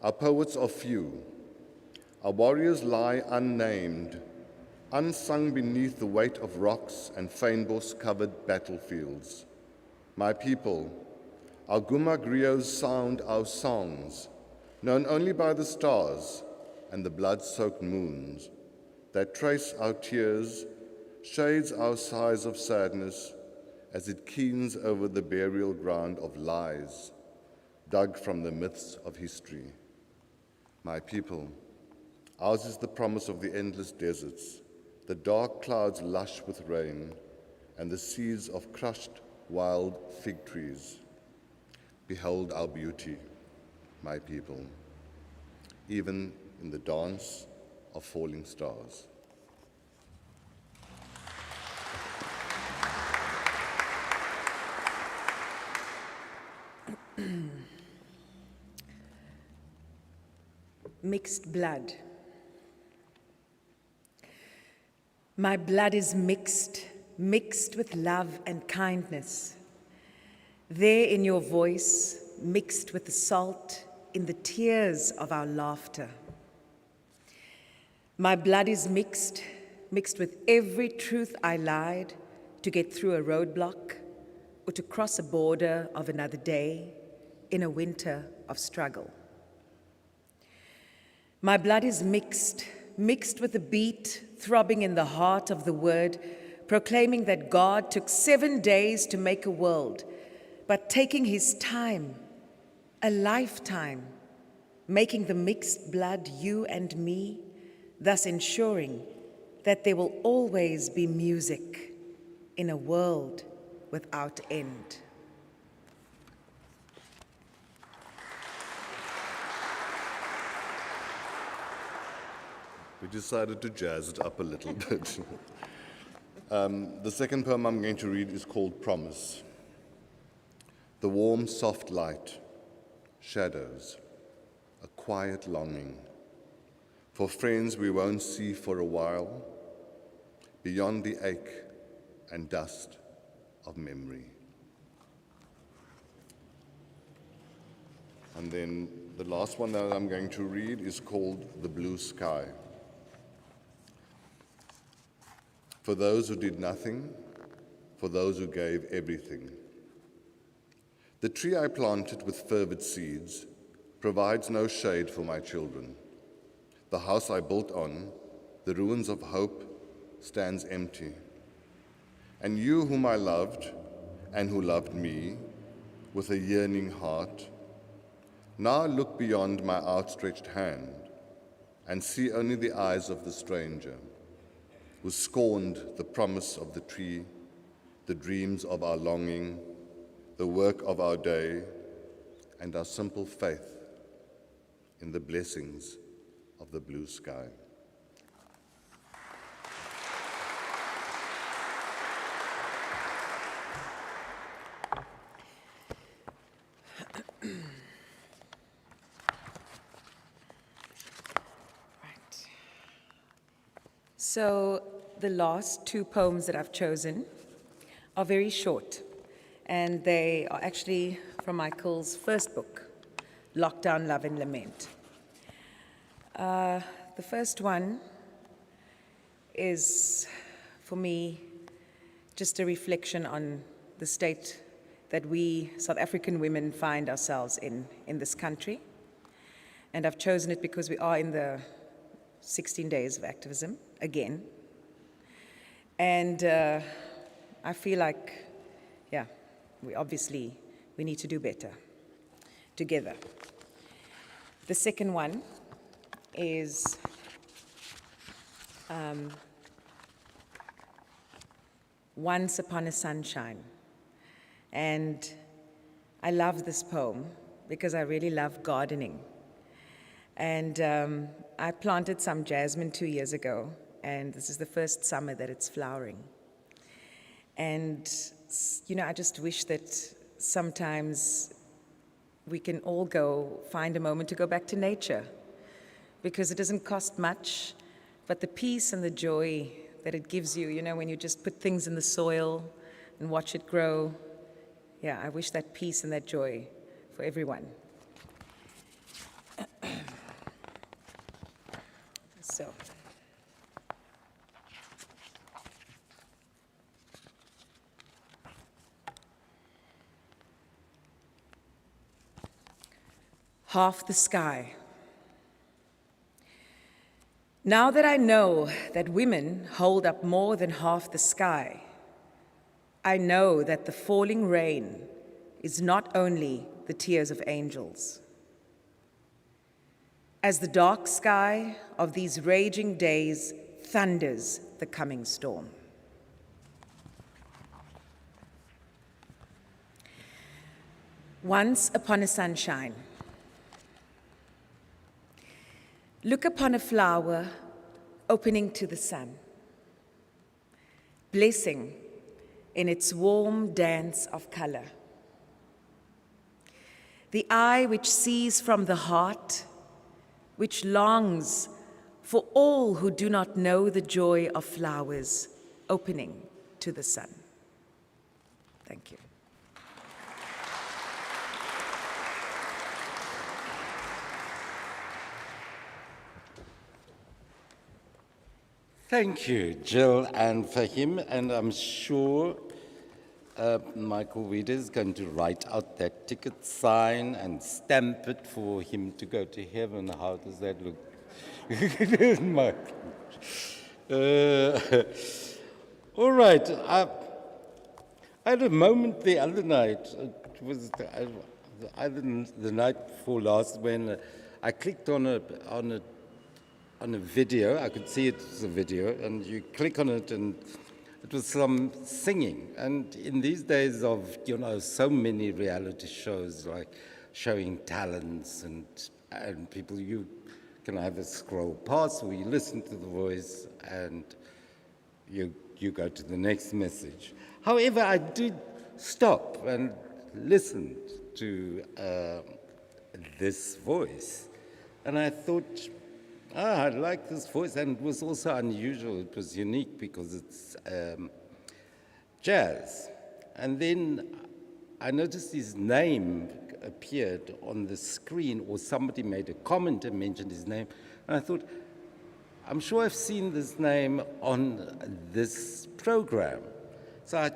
our poets are few. Our warriors lie unnamed, unsung beneath the weight of rocks and fynbos-covered battlefields. My people, our Guma griots sound our songs, known only by the stars and the blood-soaked moons that trace our tears, shades our sighs of sadness as it keens over the burial ground of lies dug from the myths of history. My people, ours is the promise of the endless deserts, the dark clouds lush with rain, and the seeds of crushed wild fig trees. Behold our beauty, my people, even in the dance of falling stars. Mixed blood. My blood is mixed with love and kindness. There in your voice, mixed with the salt in the tears of our laughter. My blood is mixed with every truth I lied to get through a roadblock or to cross a border of another day in a winter of struggle. My blood is mixed with the beat throbbing in the heart of the word, proclaiming that God took 7 days to make a world, but taking his time, a lifetime, making the mixed blood you and me, thus ensuring that there will always be music in a world without end. We decided to jazz it up a little bit. The second poem I'm going to read is called Promise. The warm, soft light, shadows, a quiet longing for friends we won't see for a while, beyond the ache and dust of memory. And then the last one that I'm going to read is called The Blue Sky. For those who did nothing, for those who gave everything. The tree I planted with fervid seeds provides no shade for my children. The house I built on, the ruins of hope, stands empty. And you whom I loved and who loved me with a yearning heart, now look beyond my outstretched hand and see only the eyes of the stranger who scorned the promise of the tree, the dreams of our longing, the work of our day, and our simple faith in the blessings of the blue sky. So the last two poems that I've chosen are very short, and they are actually from Michael's first book, Lockdown, Love and Lament. The first one is, for me, just a reflection on the state that we South African women find ourselves in this country. And I've chosen it because we are in the 16 days of activism again. And I feel like, yeah, we need to do better together. The second one is Once Upon a Sunshine. And I love this poem because I really love gardening. And I planted some jasmine 2 years ago, and this is the first summer that it's flowering. And, you know, I just wish that sometimes we can all go find a moment to go back to nature, because it doesn't cost much, but the peace and the joy that it gives you, you know, when you just put things in the soil and watch it grow. Yeah, I wish that peace and that joy for everyone. So, half the sky. Now that I know that women hold up more than half the sky, I know that the falling rain is not only the tears of angels. As the dark sky of these raging days thunders the coming storm. Once upon a sunshine. Look upon a flower opening to the sun, blessing in its warm dance of color. The eye which sees from the heart, which longs for all who do not know the joy of flowers opening to the sun. Thank you. Thank you, Jill and Fahim, and I'm sure Michael Weeder is going to write out that ticket sign and stamp it for him to go to heaven. How does that look? Michael. All right. I had a moment the other night. It was either the night before last when I clicked on a video. I could see it was a video, and you click on it, and it was some singing. And in these days of, so many reality shows like showing talents and people, you can either scroll past or you listen to the voice and you go to the next message. However, I did stop and listen to this voice. And I thought, I like this voice. And it was also unusual. It was unique because it's jazz. And then I noticed his name appeared on the screen, or somebody made a comment and mentioned his name. And I thought, I'm sure I've seen this name on this program. So I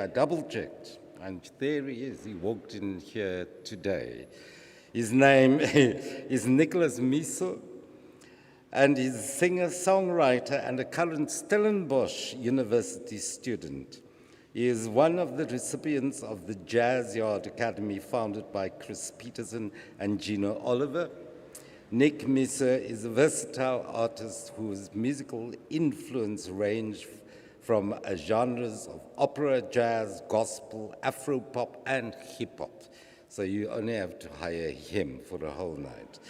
double-checked, and there he is. He walked in here today. His name is Nicholas Miso, and he's a singer, songwriter, and a current Stellenbosch University student. He is one of the recipients of the Jazz Yard Academy founded by Chris Peterson and Gino Oliver. Nick Miso is a versatile artist whose musical influence range from genres of opera, jazz, gospel, Afro-pop, and hip-hop. So you only have to hire him for a whole night.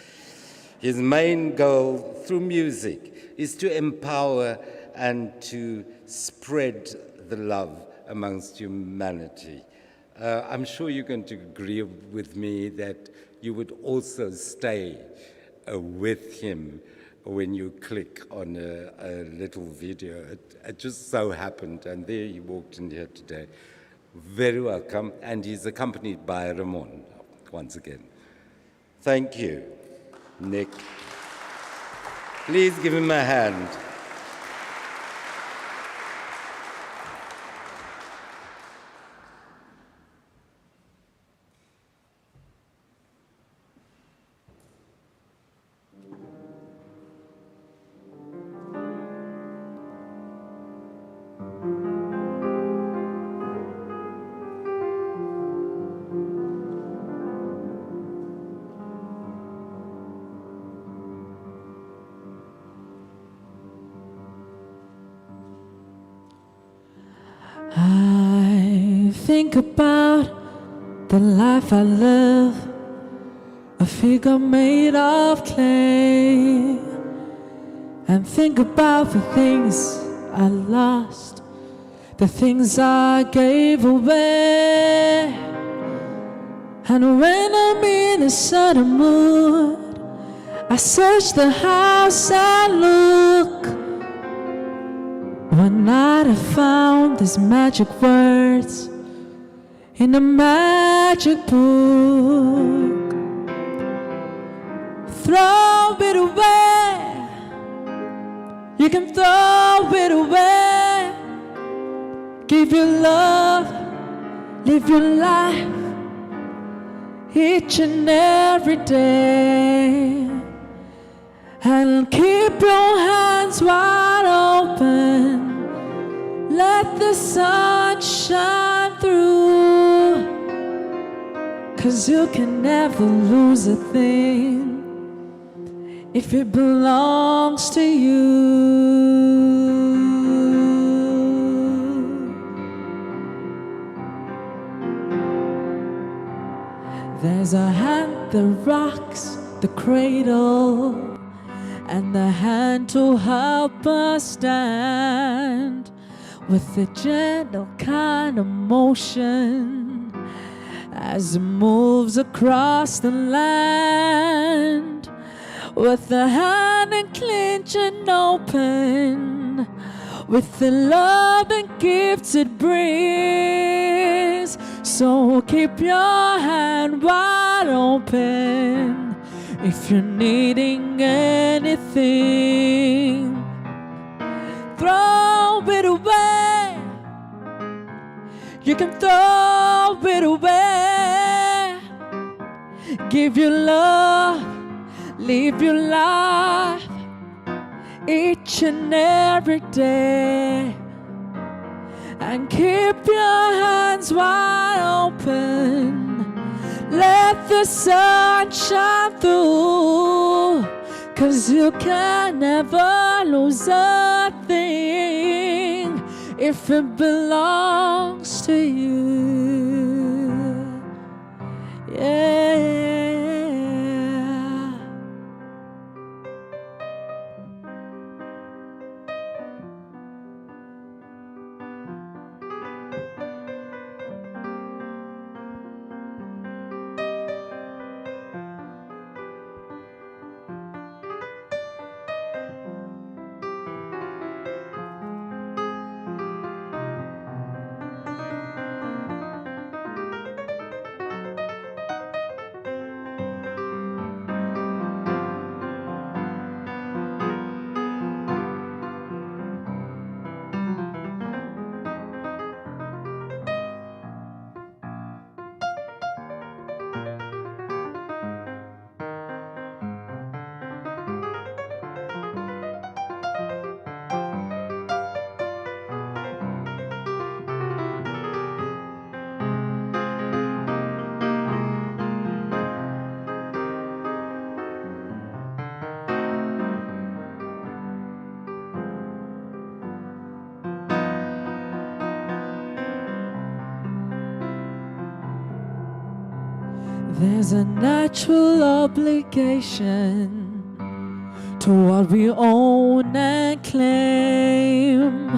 His main goal through music is to empower and to spread the love amongst humanity. I'm sure you're going to agree with me that you would also stay with him when you click on a little video. It just so happened, and there he walked in here today. Very welcome, and he's accompanied by Ramon, once again. Thank you, Nick. Please give him a hand. I think about the life I live, a figure made of clay, and think about the things I lost, the things I gave away. And when I'm in a certain mood, I search the house and look. One night I found these magic words in a magic book. Throw it away, you can throw it away. Give your love, live your life each and every day. And keep your hands wide open, let the sun shine through, 'cause you can never lose a thing if it belongs to you. There's a hand that rocks the cradle, and the hand to help us stand, with a gentle kind of motion as it moves across the land, with the hand unclenching open, with the love and gifts it brings. So keep your hand wide open if you're needing anything. Throw it away, you can throw it away. Give your love, live your life each and every day. And keep your hands wide open, let the sun shine through, 'cause you can never lose a thing if it belongs to you. Yeah. There's a natural obligation to what we own and claim,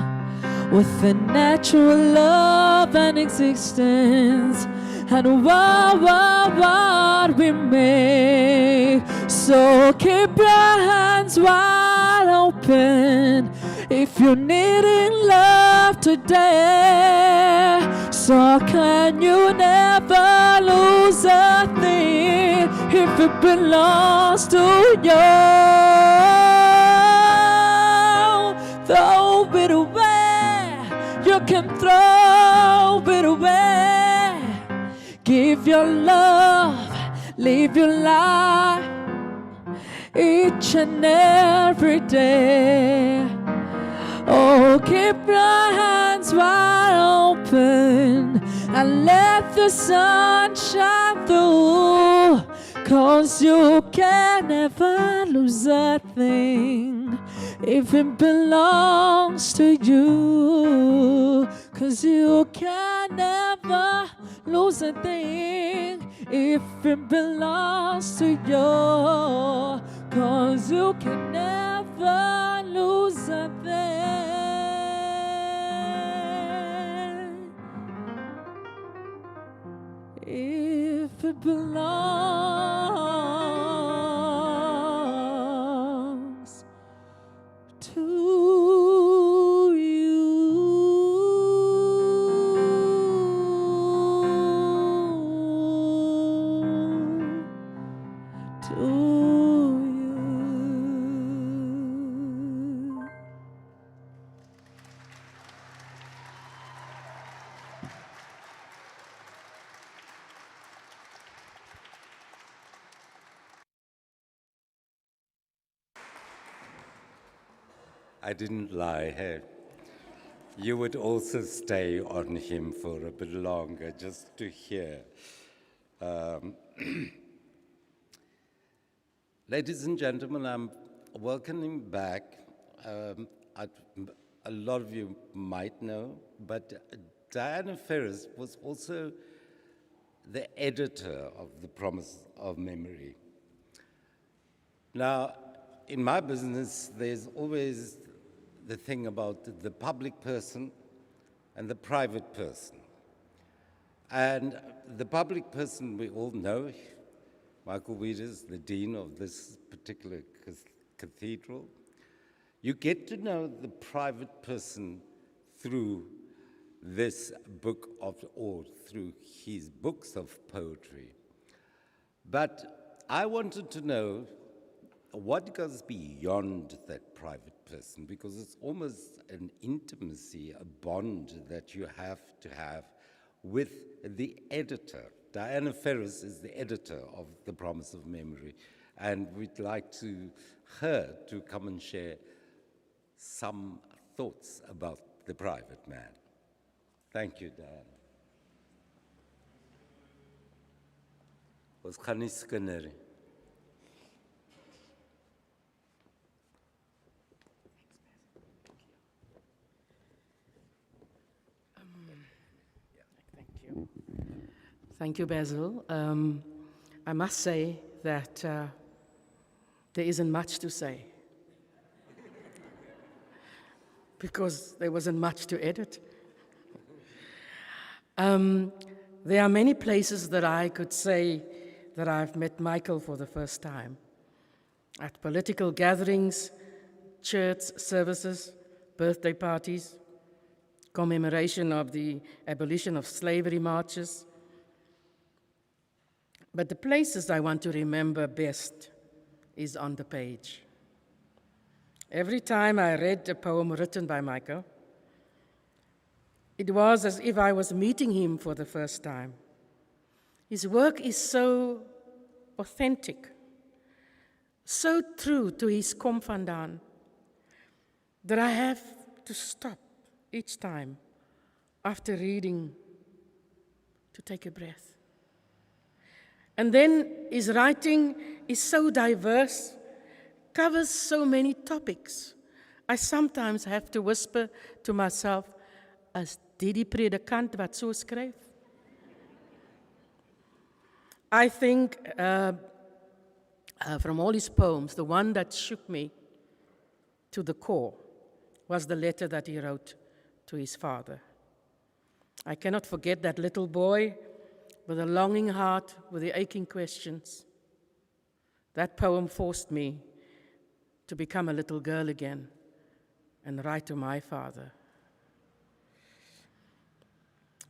with a natural love and existence, and what we make. So keep your hands wide open if you're needing love today. So can you never lose a thing if it belongs to you? Throw it away, you can throw it away. Give your love, live your life each and every day. Oh, keep your hands wide open and let the sun shine through, 'cause you can never lose a thing if it belongs to you. 'Cause you can never lose a thing if it belongs to you. 'Cause you can never lose a thing if it belongs to you. To you. I didn't lie, hey? You would also stay on him for a bit longer just to hear. Ladies and gentlemen, I'm welcoming back, a lot of you might know, but Diana Ferris was also the editor of The Promise of Memory. Now, in my business, there's always the thing about the public person and the private person. And the public person we all know, Michael Wieders, the dean of this particular cathedral. You get to know the private person through this book or through his books of poetry. But I wanted to know what goes beyond that private person, because it's almost an intimacy, a bond that you have to have with the editor. Diana Ferris is the editor of The Promise of Memory, and we'd like her to come and share some thoughts about the private man. Thank you, Diana. Ons gaan nie skinder nie. Thank you, Basil. I must say that there isn't much to say because there wasn't much to edit. There are many places that I could say that I've met Michael for the first time. At political gatherings, church services, birthday parties, commemoration of the abolition of slavery marches. But the places I want to remember best is on the page. Every time I read a poem written by Michael, it was as if I was meeting him for the first time. His work is so authentic, so true to his kom vandaan, that I have to stop each time after reading to take a breath. And then his writing is so diverse, covers so many topics. I sometimes have to whisper to myself, as dit die predikant wat so skryf? I think from all his poems, the one that shook me to the core was the letter that he wrote to his father. I cannot forget that little boy with a longing heart, with the aching questions. That poem forced me to become a little girl again and write to my father.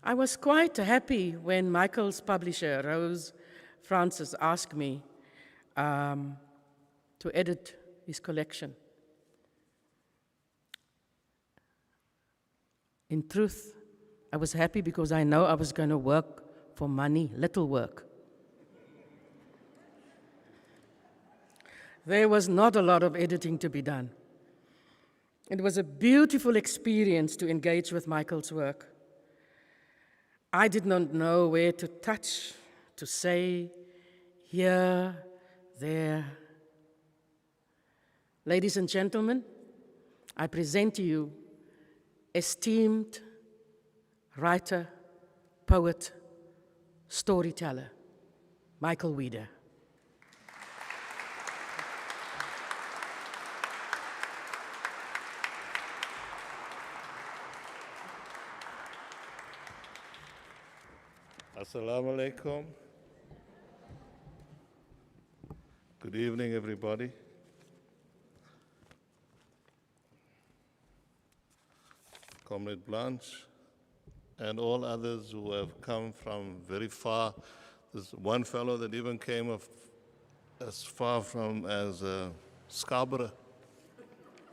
I was quite happy when Michael's publisher, Rose Francis, asked me to edit his collection. In truth, I was happy because I know I was going to work for money, little work. There was not a lot of editing to be done. It was a beautiful experience to engage with Michael's work. I did not know where to touch, to say, here, there. Ladies and gentlemen, I present to you esteemed writer, poet, storyteller, Michael Wieder. Assalamu alaikum. Good evening, everybody. Comrade Blanche, and all others who have come from very far. There's one fellow that even came as far from as Scarborough,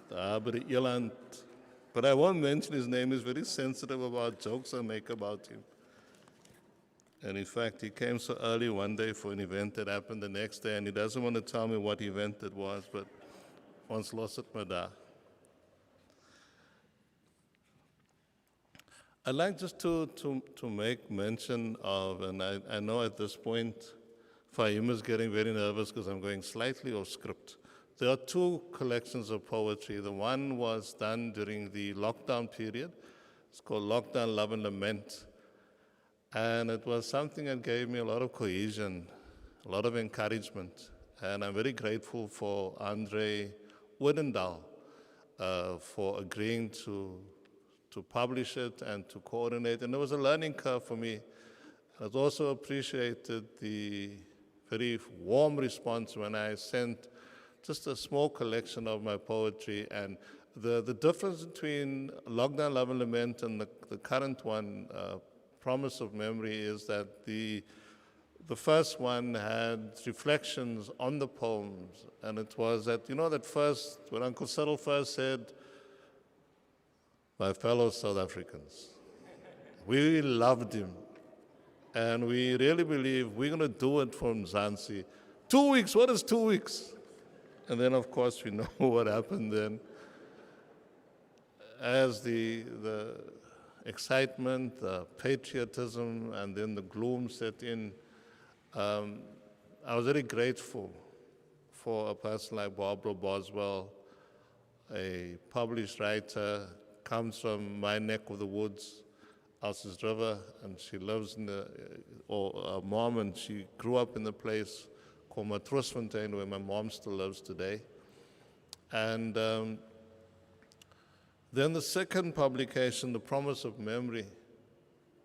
the Arbor Eland. But I won't mention his name. He's very sensitive about jokes I make about him. And in fact, he came so early one day for an event that happened the next day, and he doesn't want to tell me what event it was, but once lost it, Mada. I'd like just to make mention of, and I know at this point, Fahim is getting very nervous because I'm going slightly off script. There are two collections of poetry. The one was done during the lockdown period. It's called Lockdown, Love and Lament. And it was something that gave me a lot of cohesion, a lot of encouragement. And I'm very grateful for Andre Woodendahl for agreeing to publish it and to coordinate. And it was a learning curve for me. I also appreciated the very warm response when I sent just a small collection of my poetry. And the difference between Lockdown, Love and Lament and the current one, Promise of Memory, is that the first one had reflections on the poems. And it was that, that first, when Uncle Cyril first said, my fellow South Africans, we loved him. And we really believe we're going to do it from Mzansi. 2 weeks, what is 2 weeks? And then, of course, we know what happened then. As the excitement, the patriotism, and then the gloom set in, I was very grateful for a person like Barbara Boswell, a published writer, comes from my neck of the woods, Elsa's River, and she lives in or mom, and she grew up in the place called Matroosfontein, where my mom still lives today. And then the second publication, The Promise of Memory,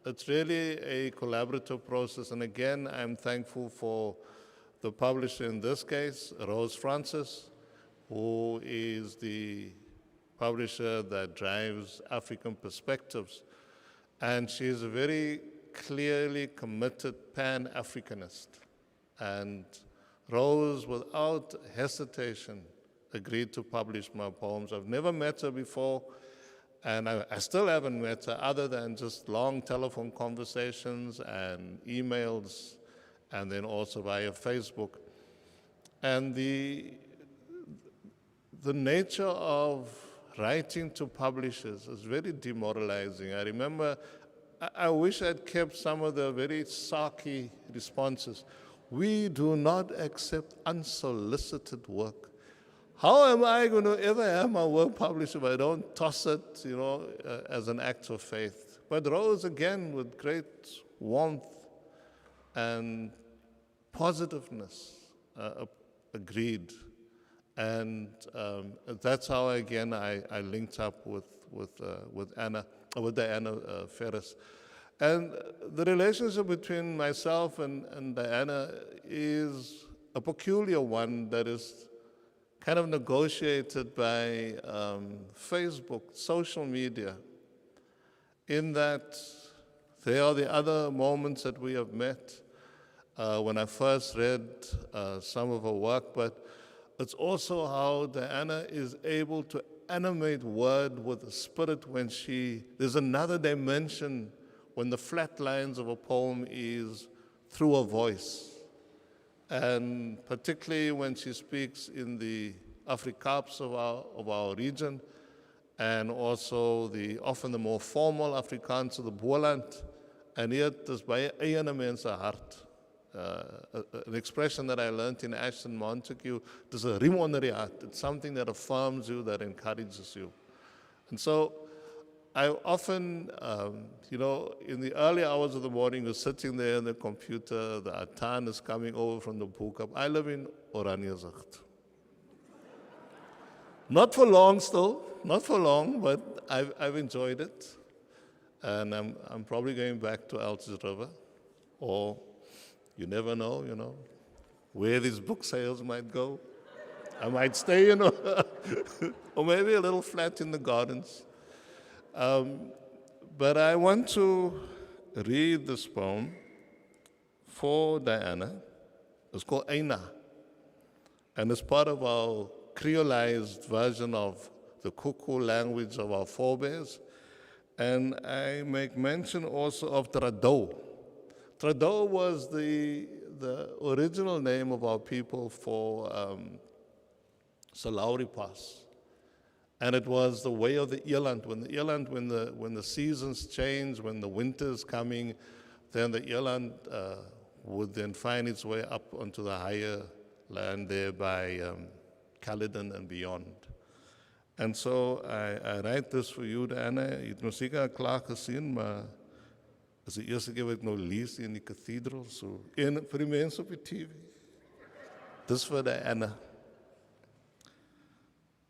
it's really a collaborative process, and again, I'm thankful for the publisher in this case, Rose Francis, who is the publisher that drives African Perspectives. And she is a very clearly committed Pan-Africanist. And Rose, without hesitation, agreed to publish my poems. I've never met her before, and I still haven't met her other than just long telephone conversations and emails, and then also via Facebook. And the nature of writing to publishers is very demoralizing. I remember, I wish I'd kept some of the very sarky responses. We do not accept unsolicited work. How am I going to ever have my work published if I don't toss it, as an act of faith? But Rose, again, with great warmth and positiveness, agreed. And that's how, again, I linked up with Diana Ferris. And the relationship between myself and Diana is a peculiar one that is kind of negotiated by Facebook, social media, in that there are the other moments that we have met when I first read some of her work, but it's also how Diana is able to animate word with the spirit when there's another dimension when the flat lines of a poem is through a voice. And particularly when she speaks in the Afrikaans of our region, and also often the more formal Afrikaans of the Boland, and yet there's by eie mense hart. An expression that I learned in Ashton Montague, there's a riem onder die hart. It's something that affirms you, that encourages you. And so I often, in the early hours of the morning, was sitting there on the computer, the Atan is coming over from the boek. I live in Oranjezicht. Not for long still, not for long, but I've enjoyed it. And I'm probably going back to Elsa's River, or you never know, where these book sales might go. I might stay, or maybe a little flat in the gardens. But I want to read this poem for Diana. It's called Eina, and it's part of our creolized version of the Kuku language of our forebears. And I make mention also of Trado. Trado was the original name of our people for Salauri Pass. And it was the way of the eland. When the seasons change, when the winter's coming, then the eland would then find its way up onto the higher land there by Caledon and beyond. And so I write this for you, Diana. Jy het nou seker klaar gesien, maar is die eerste keer wat ek nou lees in die cathedral, so en vir die mense op die TV. Dis vir Diana.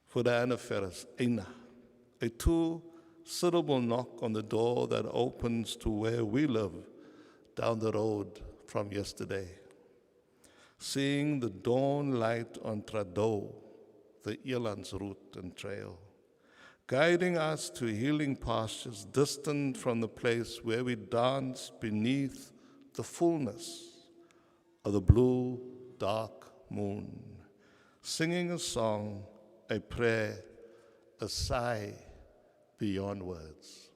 For Diana Ferris, Eina. A two-syllable knock on the door that opens to where we live, down the road from yesterday. Seeing the dawn light on Trado, the eland's route and trail, guiding us to healing pastures distant from the place where we dance beneath the fullness of the blue, dark moon, singing a song, a prayer, a sigh beyond words.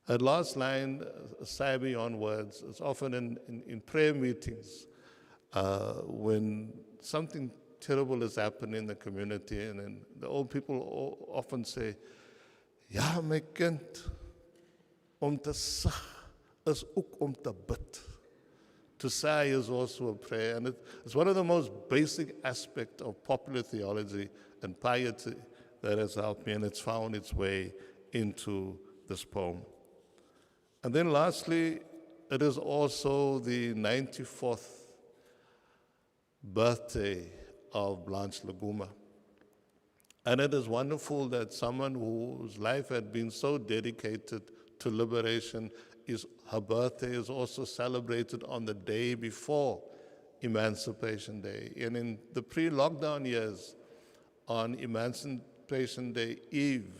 That last line, a sigh beyond words, is often in prayer meetings when something terrible is happening in the community, and then the old people often say, ja, my kind, om te sag is ook om te bid. To sigh is also a prayer, and it's one of the most basic aspects of popular theology and piety that has helped me, and it's found its way into this poem. And then lastly, it is also the 94th birthday of Blanche Laguma. And it is wonderful that someone whose life had been so dedicated to liberation, her birthday is also celebrated on the day before Emancipation Day. And in the pre-lockdown years, on Emancipation Day Eve,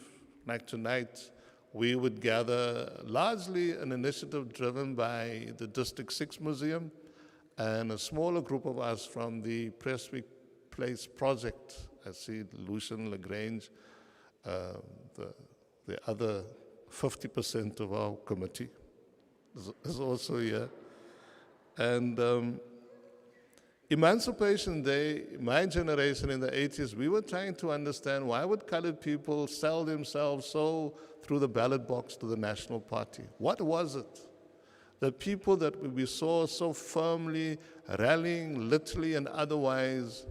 like tonight, we would gather, largely an initiative driven by the District 6 Museum and a smaller group of us from the Prestwick Place Project. I see Lucian Lagrange, the other 50% of our committee is also here. And Emancipation Day, my generation in the 80s, we were trying to understand why would colored people sell themselves so through the ballot box to the National Party? What was it? The people that we saw so firmly rallying, literally and otherwise,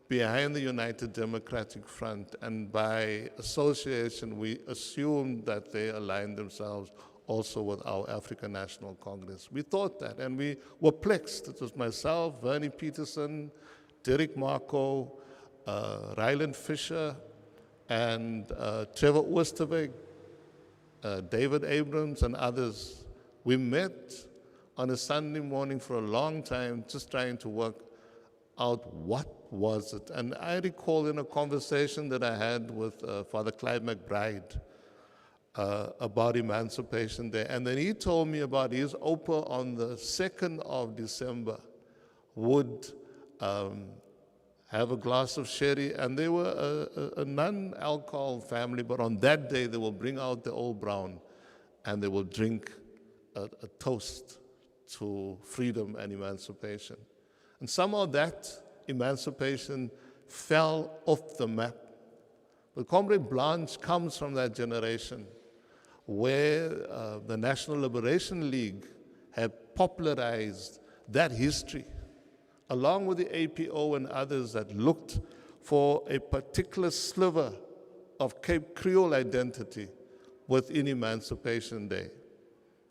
behind the United Democratic Front, and by association, we assumed that they aligned themselves also with our African National Congress. We thought that, and we were perplexed. It was myself, Vernie Peterson, Derek Marco, Ryland Fisher, and Trevor Oosterweg, David Abrams, and others. We met on a Sunday morning for a long time, just trying to work out what was it. And I recall in a conversation that I had with Father Clive McBride about Emancipation Day, and then he told me about his Opa on the 2nd of December would have a glass of sherry, and they were a non-alcohol family, but on that day they will bring out the Old Brown and they will drink a toast to freedom and emancipation. And somehow that emancipation fell off the map. But Comrade Blanche comes from that generation where the National Liberation League had popularized that history, along with the APO and others that looked for a particular sliver of Cape Creole identity within Emancipation Day.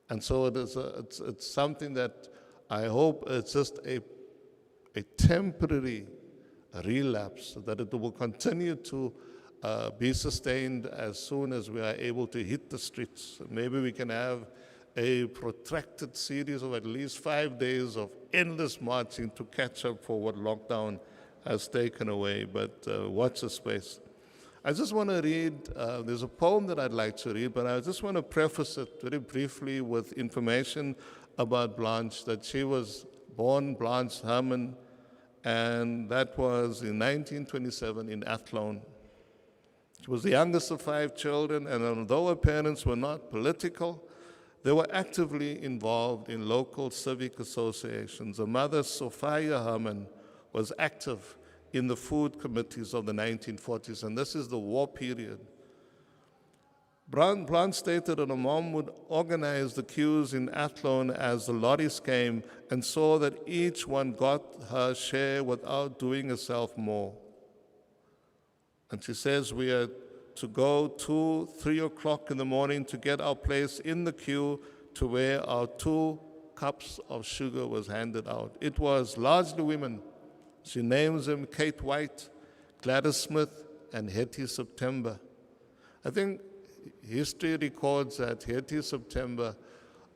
And so it's something that I hope it's just a temporary relapse, that it will continue to be sustained as soon as we are able to hit the streets. Maybe we can have a protracted series of at least 5 days of endless marching to catch up for what lockdown has taken away, but watch the space. I just want to read, there's a poem that I'd like to read, but I just want to preface it very briefly with information about Blanche, that she was born Blanche Herman, and that was in 1927 in Athlone. She was the youngest of 5 children, and although her parents were not political, they were actively involved in local civic associations. Her mother, Sophia Herman, was active in the food committees of the 1940s, and this is the war period. Blanche stated that her mom would organize the queues in Athlone as the lorries came and saw that each one got her share without doing herself more. And she says we had to go 2, 3 o'clock in the morning to get our place in the queue to where our 2 cups of sugar was handed out. It was largely women. She names them Kate White, Gladys Smith, and Hetty September. I think history records that Hetty September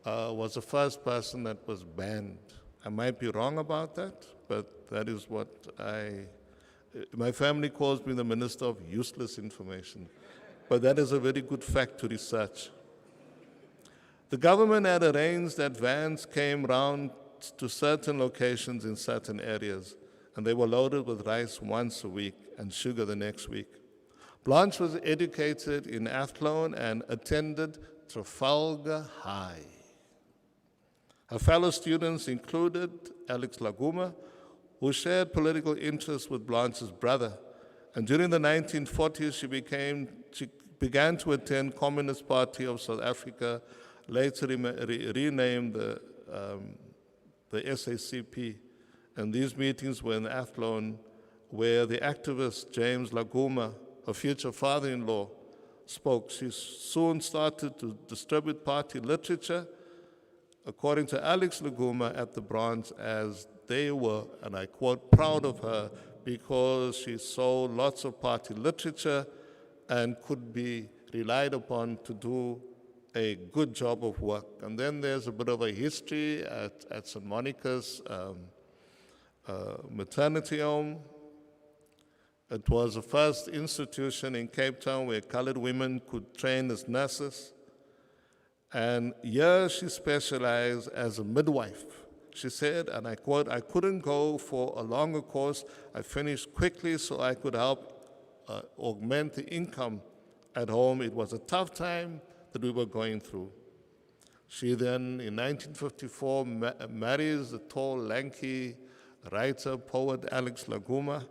was the first person that was banned. I might be wrong about that, but that is what my family calls me the minister of useless information. But that is a very good fact to research. The government had arranged that vans came round to certain locations in certain areas, and they were loaded with rice once a week and sugar the next week. Blanche was educated in Athlone and attended Trafalgar High. Her fellow students included Alex Laguma, who shared political interests with Blanche's brother. And during the 1940s, she began to attend Communist Party of South Africa, later renamed the SACP. And these meetings were in Athlone, where the activist James Laguma, her future father-in-law, spoke. She soon started to distribute party literature according to Alex Laguma at the branch, as they were, and I quote, proud of her because she sold lots of party literature and could be relied upon to do a good job of work. And then there's a bit of a history at St. Monica's maternity home. It was the first institution in Cape Town where colored women could train as nurses. And here she specialized as a midwife. She said, and I quote, "I couldn't go for a longer course. I finished quickly so I could help augment the income at home. It was a tough time that we were going through." She then, in 1954, marries the tall, lanky writer, poet Alex Laguma,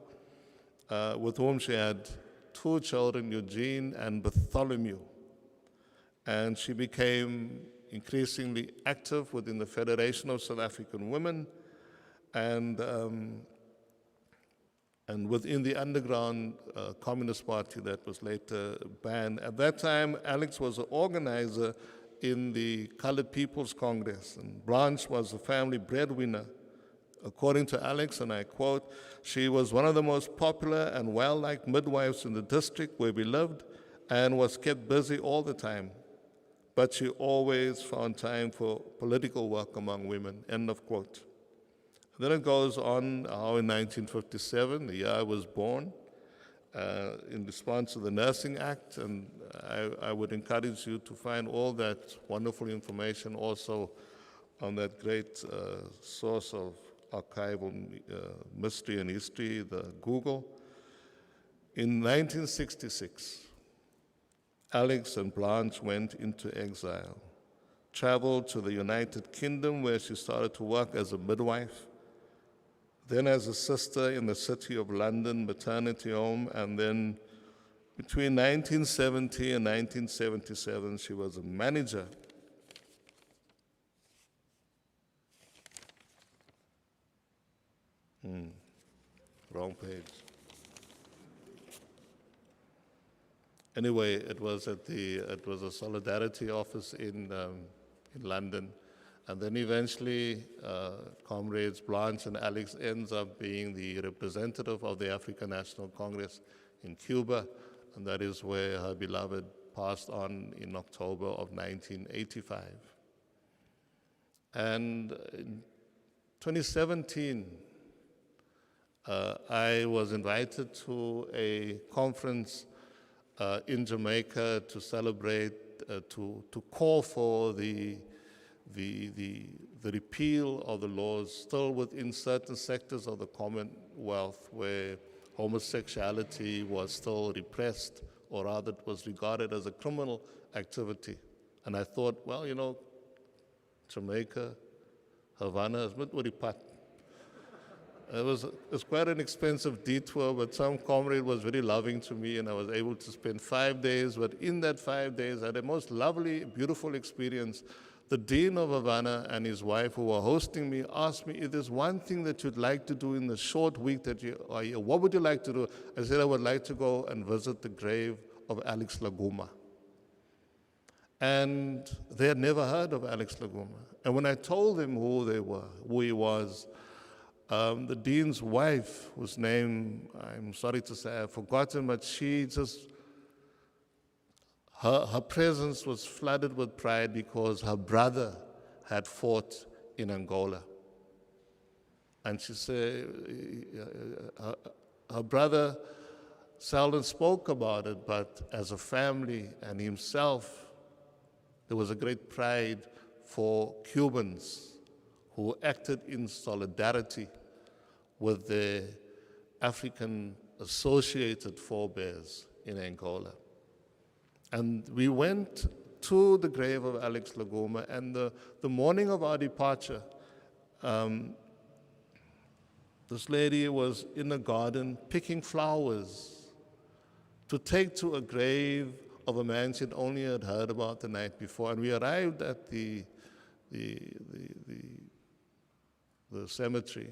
with whom she had 2 children, Eugene and Bartholomew. And she became increasingly active within the Federation of South African Women and within the underground Communist Party that was later banned. At that time, Alex was an organizer in the Colored People's Congress, and Blanche was the family breadwinner. According to Alex, and I quote, "She was one of the most popular and well-liked midwives in the district where we lived and was kept busy all the time. But she always found time for political work among women," end of quote. Then it goes on how in 1957, the year I was born, in response to the Nursing Act, and I would encourage you to find all that wonderful information also on that great source of archival mystery and history, the Google. In 1966, Alex and Blanche went into exile, traveled to the United Kingdom where she started to work as a midwife, then as a sister in the City of London maternity home, and then between 1970 and 1977, she was a manager wrong page. Anyway, it was a solidarity office in London, and then eventually, comrades Blanche and Alex ends up being the representative of the African National Congress in Cuba, and that is where her beloved passed on in October of 1985. And in 2017, I was invited to a conference in Jamaica to celebrate, to call for the repeal of the laws still within certain sectors of the Commonwealth where homosexuality was still repressed, or rather it was regarded as a criminal activity. And I thought, well, you know, Jamaica, Havana is Mitwaripat. It's quite an expensive detour, but some comrade was very loving to me, and I was able to spend 5 days. But in that 5 days, I had a most lovely, beautiful experience. The Dean of Havana and his wife, who were hosting me, asked me, if there's one thing that you'd like to do in the short week that you are here, what would you like to do? I said, I would like to go and visit the grave of Alex Laguma. And they had never heard of Alex Laguma. And when I told them who he was, the dean's wife, whose name, I'm sorry to say, I've forgotten, but she just, her presence was flooded with pride because her brother had fought in Angola. And she said, her brother seldom spoke about it, but as a family and himself, there was a great pride for Cubans who acted in solidarity with their African associated forebears in Angola. And we went to the grave of Alex Laguma, and the morning of our departure, this lady was in a garden picking flowers to take to a grave of a man she'd only had heard about the night before. And we arrived at the cemetery,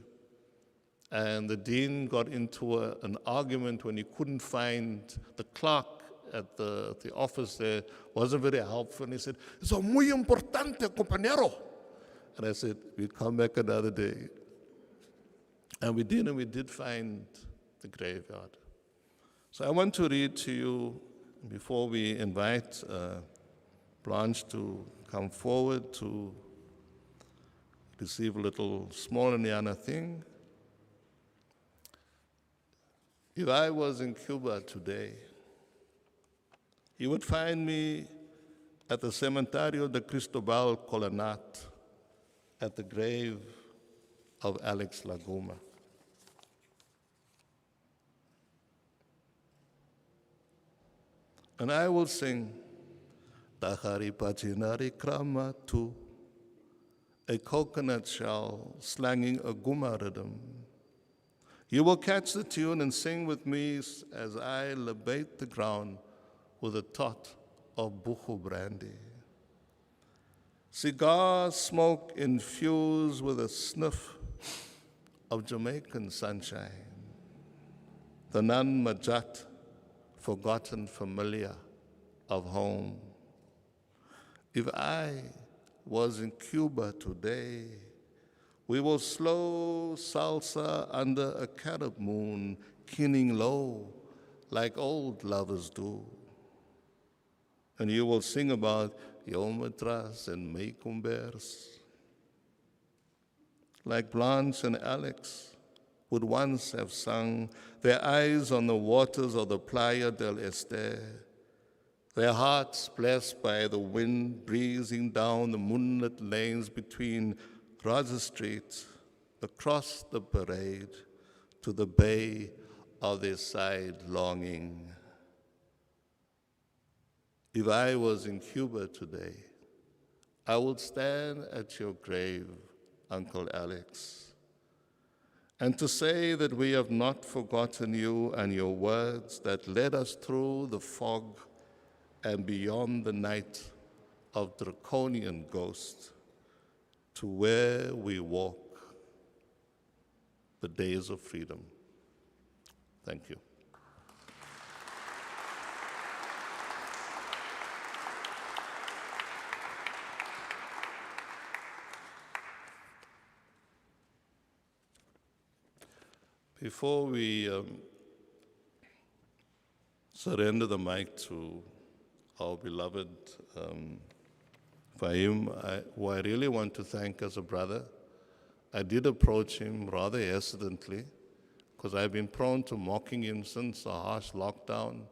and the dean got into an argument when he couldn't find the clerk at the office there. Wasn't very helpful, and he said, "Eso muy importante, compañero." And I said, we'd come back another day. And we did find the graveyard. So I want to read to you, before we invite Blanche to come forward to receive a little small Nyana thing. If I was in Cuba today, you would find me at the Cementerio de Cristobal Colonat, at the grave of Alex Laguma. And I will sing, Tahari Pachinari Krama Tu, a coconut shell slanging a Guma rhythm. You will catch the tune and sing with me as I labate the ground with a tot of buchu brandy. Cigar smoke infused with a sniff of Jamaican sunshine. The non-majat, forgotten familiar of home. If I was in Cuba today, we will slow salsa under a carib moon, keening low like old lovers do. And you will sing about Yomatras and Meikumbers. Like Blanche and Alex would once have sung, their eyes on the waters of the Playa del Este, their hearts blessed by the wind breezing down the moonlit lanes between Roger Street, across the parade, to the bay of their side longing. If I was in Cuba today, I would stand at your grave, Uncle Alex, and to say that we have not forgotten you and your words that led us through the fog and beyond the night of draconian ghosts to where we walk the days of freedom. Thank you. Before we surrender the mic to our beloved Fahim, who I really want to thank as a brother. I did approach him rather hesitantly because I've been prone to mocking him since the harsh lockdown.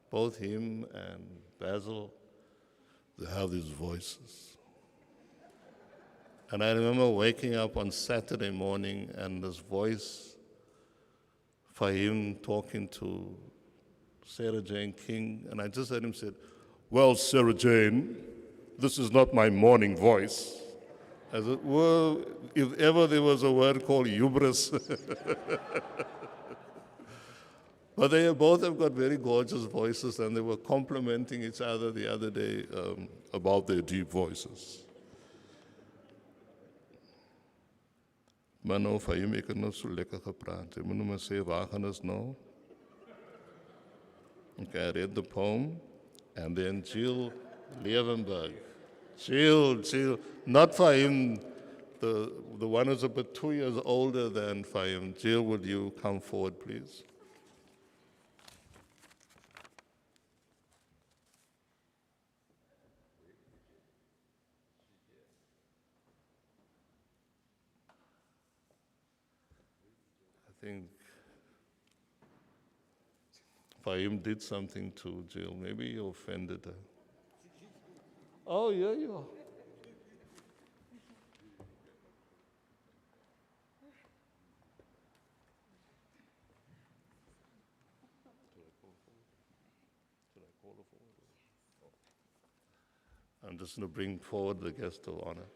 Both him and Basil, they have these voices. And I remember waking up on Saturday morning and this voice, Fahim talking to Sarah Jane King, and I just heard him say, well, Sarah Jane, this is not my morning voice. I said, well, if ever there was a word called hubris. But they both have got very gorgeous voices, and they were complimenting each other the other day about their deep voices. Maar nou, Fahim, ek het nou so lekker gepraat. Jy moet nou maar sê, waar gaan ons nou? Okay, I read the poem, and then Jill Lievenberg. Jill, not Fahim, the one who's about 2 years older than Fahim. Jill, would you come forward, please? I think Fahim did something to Jill. Maybe he offended her. Oh, yeah, you are. I'm just going to bring forward the guest of honor.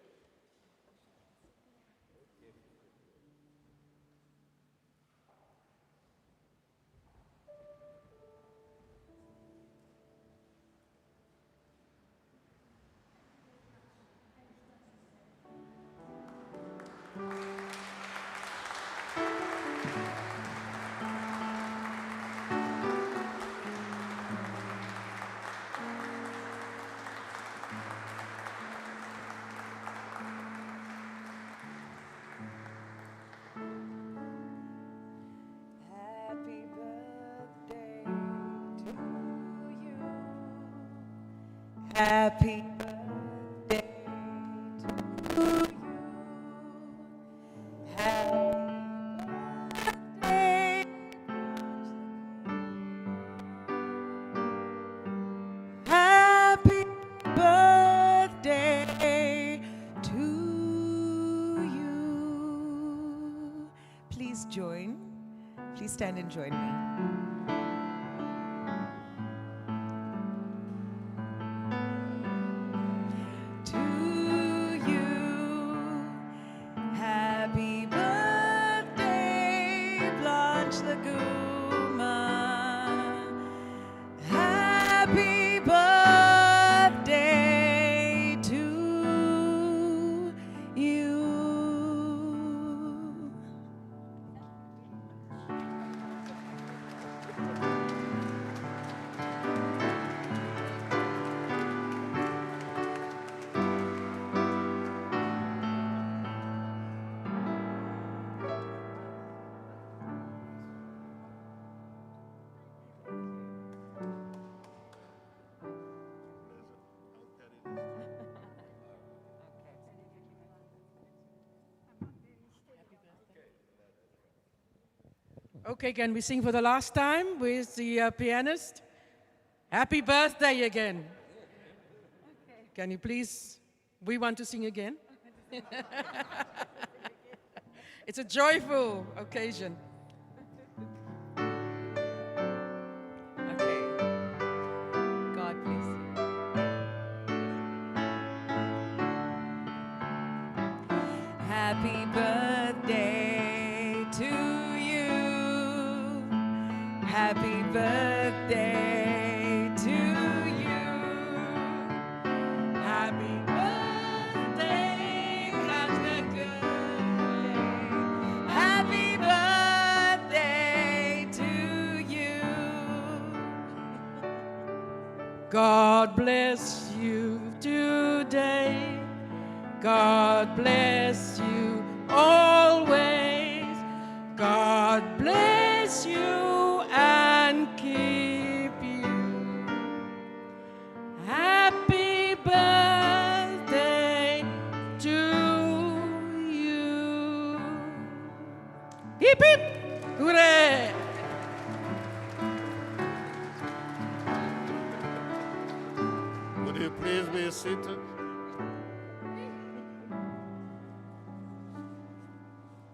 Happy birthday to you. Happy birthday to you. Please join. Please stand and join me. To you. Happy birthday, Blanche Laguma. Happy birthday to you. Okay, can we sing for the last time with the pianist? Happy birthday again. Can you please, we want to sing again. It's a joyful occasion. Okay. God bless you. Happy birthday to you. Happy birthday to you. Happy birthday, happy birthday to you. God bless you today. God bless you always. God bless you and keep you. Happy birthday to you. Hip hip! Hooray! Would you please be seated?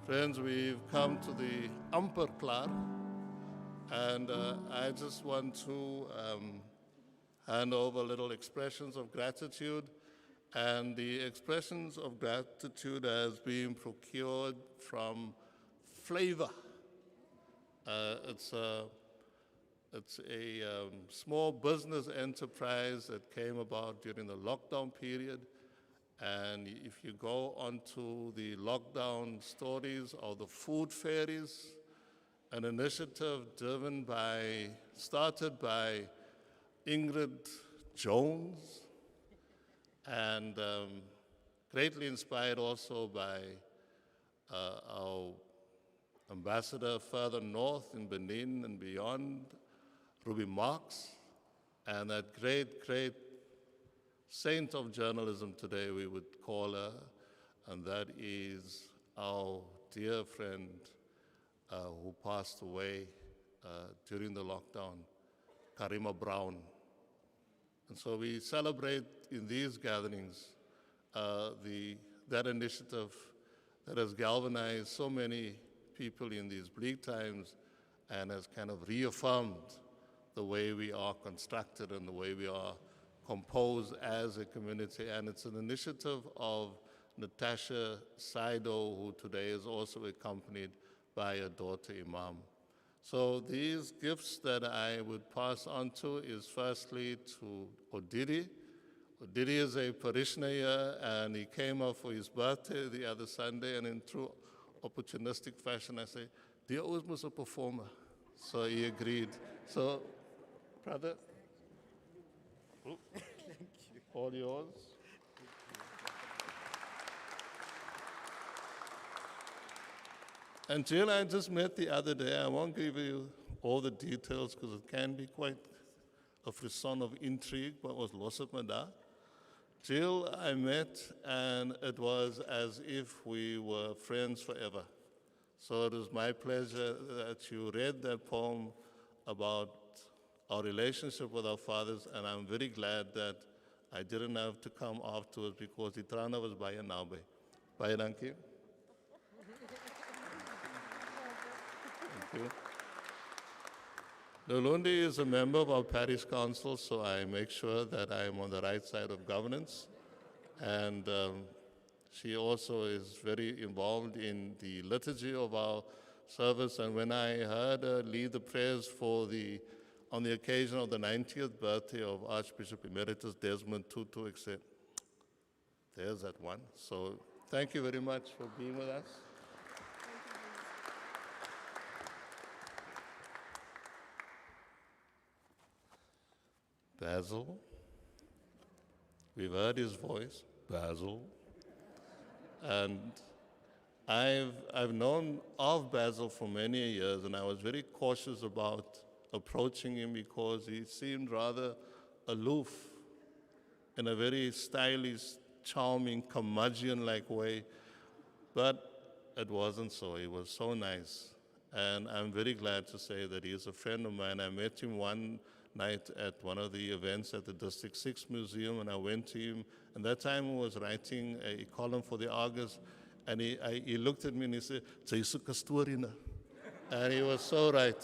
Friends, we've come to the amper klaar, and I just want to hand over little expressions of gratitude. And the expressions of gratitude has been procured from Flavor. It's a small business enterprise that came about during the lockdown period. And if you go onto the lockdown stories of the food fairies, an initiative started by Ingrid Jones, and greatly inspired also by our ambassador further north in Benin and beyond, Ruby Marx, and that great saint of journalism today, we would call her, and that is our dear friend who passed away during the lockdown, Karima Brown. And so we celebrate in these gatherings that initiative that has galvanized so many people in these bleak times and has kind of reaffirmed the way we are constructed and the way we are composed as a community. And it's an initiative of Natasha Saido, who today is also accompanied by her daughter Imam. So these gifts that I would pass on to is firstly to Odiri. Odiri is a parishioner here, and he came up for his birthday the other Sunday, and in true opportunistic fashion, I say, "Dear always was a performer." So he agreed. So, brother, all yours. And Jill, I just met the other day. I won't give you all the details because it can be quite a frisson of intrigue, but was los het me daar. Jill I met, and it was as if we were friends forever. So it is my pleasure that you read that poem about our relationship with our fathers, and I'm very glad that I didn't have to come afterwards because die trane was baie naby. Baie dankie. Thank you. Lulundi is a member of our parish council, so I make sure that I am on the right side of governance. And she also is very involved in the liturgy of our service. And when I heard her lead the prayers on the occasion of the 90th birthday of Archbishop Emeritus Desmond Tutu, I said, there's that one. So thank you very much for being with us. Basil, we've heard his voice, Basil, and I've known of Basil for many years, and I was very cautious about approaching him because he seemed rather aloof in a very stylish, charming, curmudgeon-like way, but it wasn't so. He was so nice, and I'm very glad to say that he is a friend of mine. I met him one night at one of the events at the District 6 Museum, and I went to him, and that time he was writing a column for the Argus, and he looked at me and he said, "Jaisu Kasturina." And he was so right.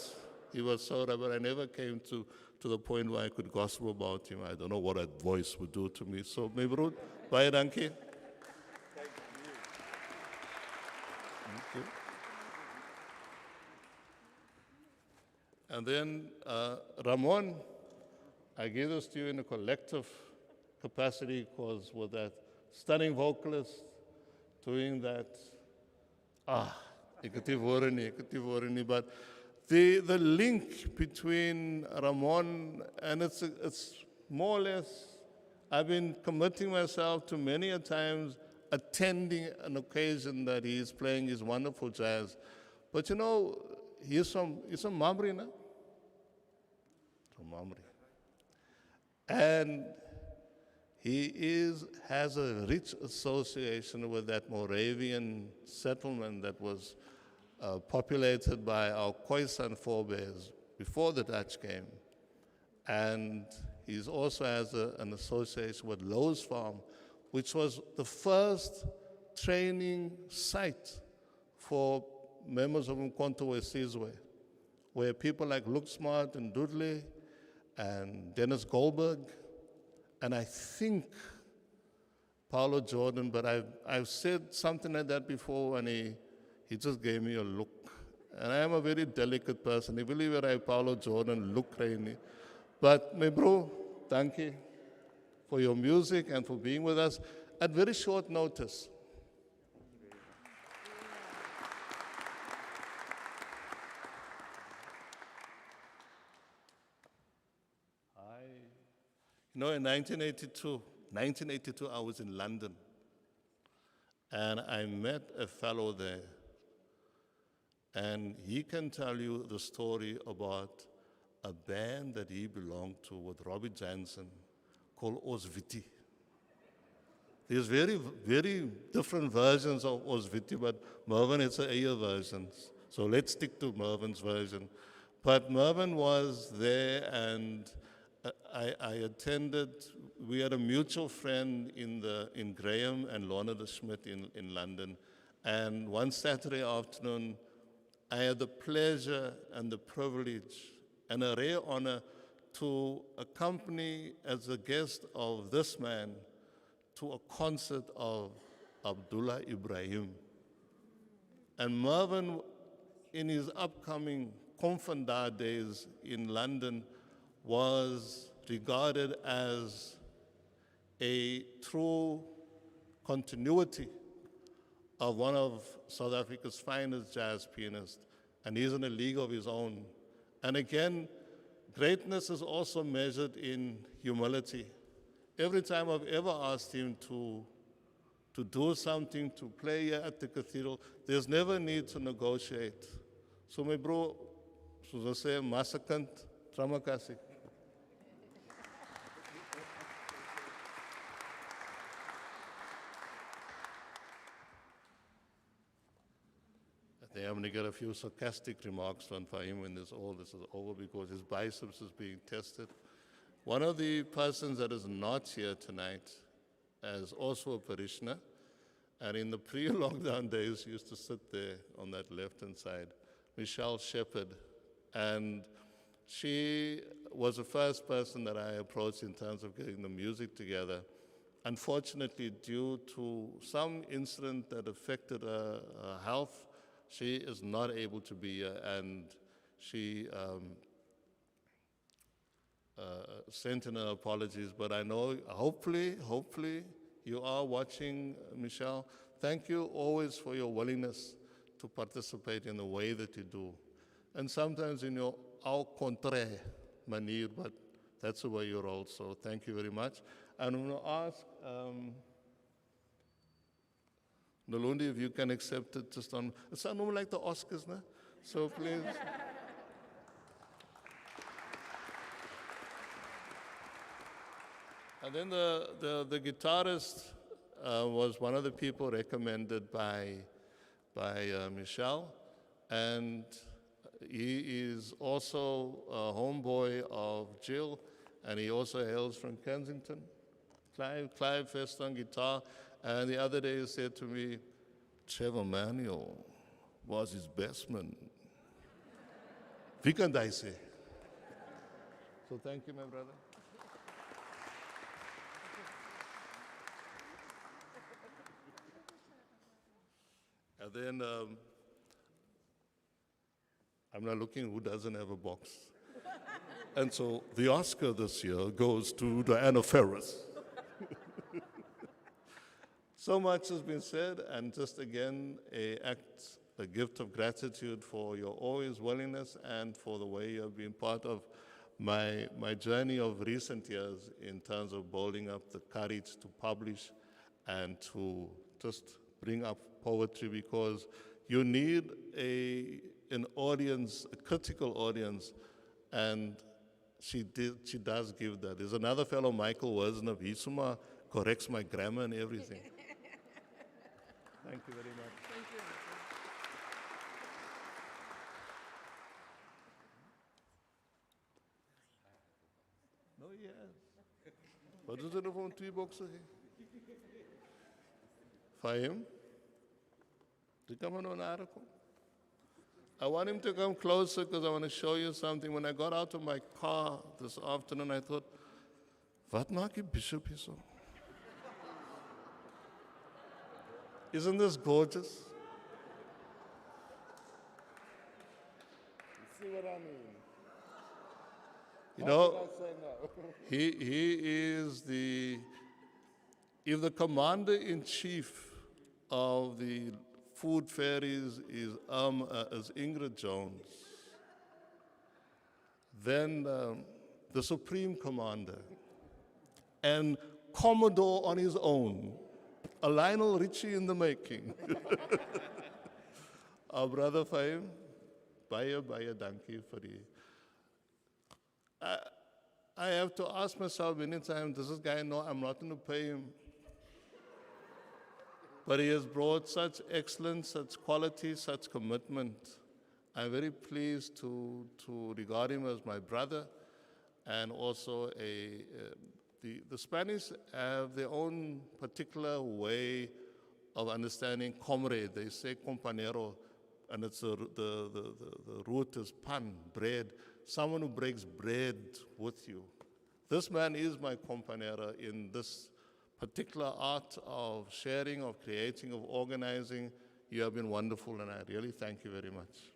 He was so right, but I never came to the point where I could gossip about him. I don't know what that voice would do to me. So, my broer, baie dankie. Thank you. And then Ramon, I gave this to you in a collective capacity because with that stunning vocalist doing that, ek het nie woorde nie, but the link between Ramon and it's more or less, I've been committing myself to many a times attending an occasion that he's playing his wonderful jazz. But you know, he's from Mamre, no? From Mamre. And he has a rich association with that Moravian settlement that was populated by our Khoisan forebears before the Dutch came. And he also has an association with Lowe's Farm, which was the first training site for members of Umkhonto weSizwe, where people like Luke Smart and Dudley and Dennis Goldberg, and I think Paulo Jordan, but I've said something like that before, and he just gave me a look. And I am a very delicate person. I believe I Paulo Jordan look rainy. But my bro, thank you for your music and for being with us at very short notice. You know, in 1982, I was in London, and I met a fellow there, and he can tell you the story about a band that he belonged to with Robbie Jansen called Osviti. There's very, very different versions of Osviti, but Mervyn has a eie versions. So let's stick to Mervyn's version. But Mervyn was there, and I attended. We had a mutual friend in Graham and Lorna de Schmidt in London. And one Saturday afternoon, I had the pleasure and the privilege and a rare honor to accompany as a guest of this man to a concert of Abdullah Ibrahim. And Mervyn, in his upcoming Confondar days in London, was regarded as a true continuity of one of South Africa's finest jazz pianists, and he's in a league of his own. And again, greatness is also measured in humility. Every time I've ever asked him to do something, to play here at the cathedral, there's never need to negotiate. So my bro, soos I say, masakant, tramakasi. going to get a few sarcastic remarks from him when all this is over because his biceps is being tested. One of the persons that is not here tonight is also a parishioner, and in the pre-lockdown days, he used to sit there on that left-hand side, Michelle Shepherd, and she was the first person that I approached in terms of getting the music together. Unfortunately, due to some incident that affected her health, she is not able to be here, and she sent in her apologies. But I know, hopefully, you are watching, Michelle. Thank you always for your willingness to participate in the way that you do. And sometimes in your au contraire manier, but that's the way you roll, so thank you very much. And I'm going to ask Nolundi if you can accept it just on, it's not like the Oscars, no? So please. And then the guitarist was one of the people recommended by Michelle, and he is also a homeboy of Jill, and he also hails from Kensington. Clive first on guitar, and the other day he said to me, Trevor Manuel was his best man. Wie kan I say? So thank you, my brother. And then I'm not looking who doesn't have a box. And so the Oscar this year goes to Diana Ferris. So much has been said, and just again, a gift of gratitude for your always willingness and for the way you have been part of my journey of recent years in terms of building up the courage to publish and to just bring up poetry, because you need an audience, a critical audience, and she does give that. There's another fellow, Michael Wersner, he corrects my grammar and everything. Thank you very much. Thank you. No, yes. Wat is er nou van 2 bokse? Van him? Die kan maar nou nader komen. I want him to come closer because I want to show you something. When I got out of my car this afternoon, I thought, wat maak die bishop hier so? Isn't this gorgeous? You see what I mean? You know, he is if the commander-in-chief of the food ferries is Ingrid Jones, then the supreme commander and Commodore on his own, a Lionel Richie in the making. Our brother Fahim, baie dankie vir die. I have to ask myself many times, does this guy know I'm not going to pay him? But he has brought such excellence, such quality, such commitment. I'm very pleased to regard him as my brother, and also the Spanish have their own particular way of understanding comrade. They say compañero, and it's the root is pan, bread. Someone who breaks bread with you. This man is my compañero in this particular art of sharing, of creating, of organizing. You have been wonderful, and I really thank you very much.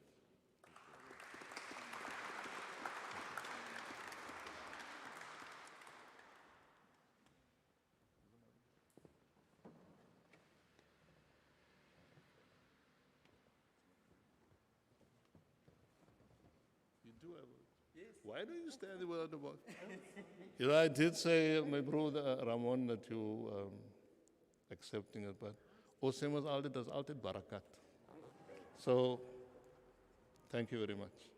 You do have it. Yes. Why don't you stand there without the box? You know, I did say, my brother Ramon, that you accepting it, but Osem was altijd, dat is altijd barakat. So, thank you very much.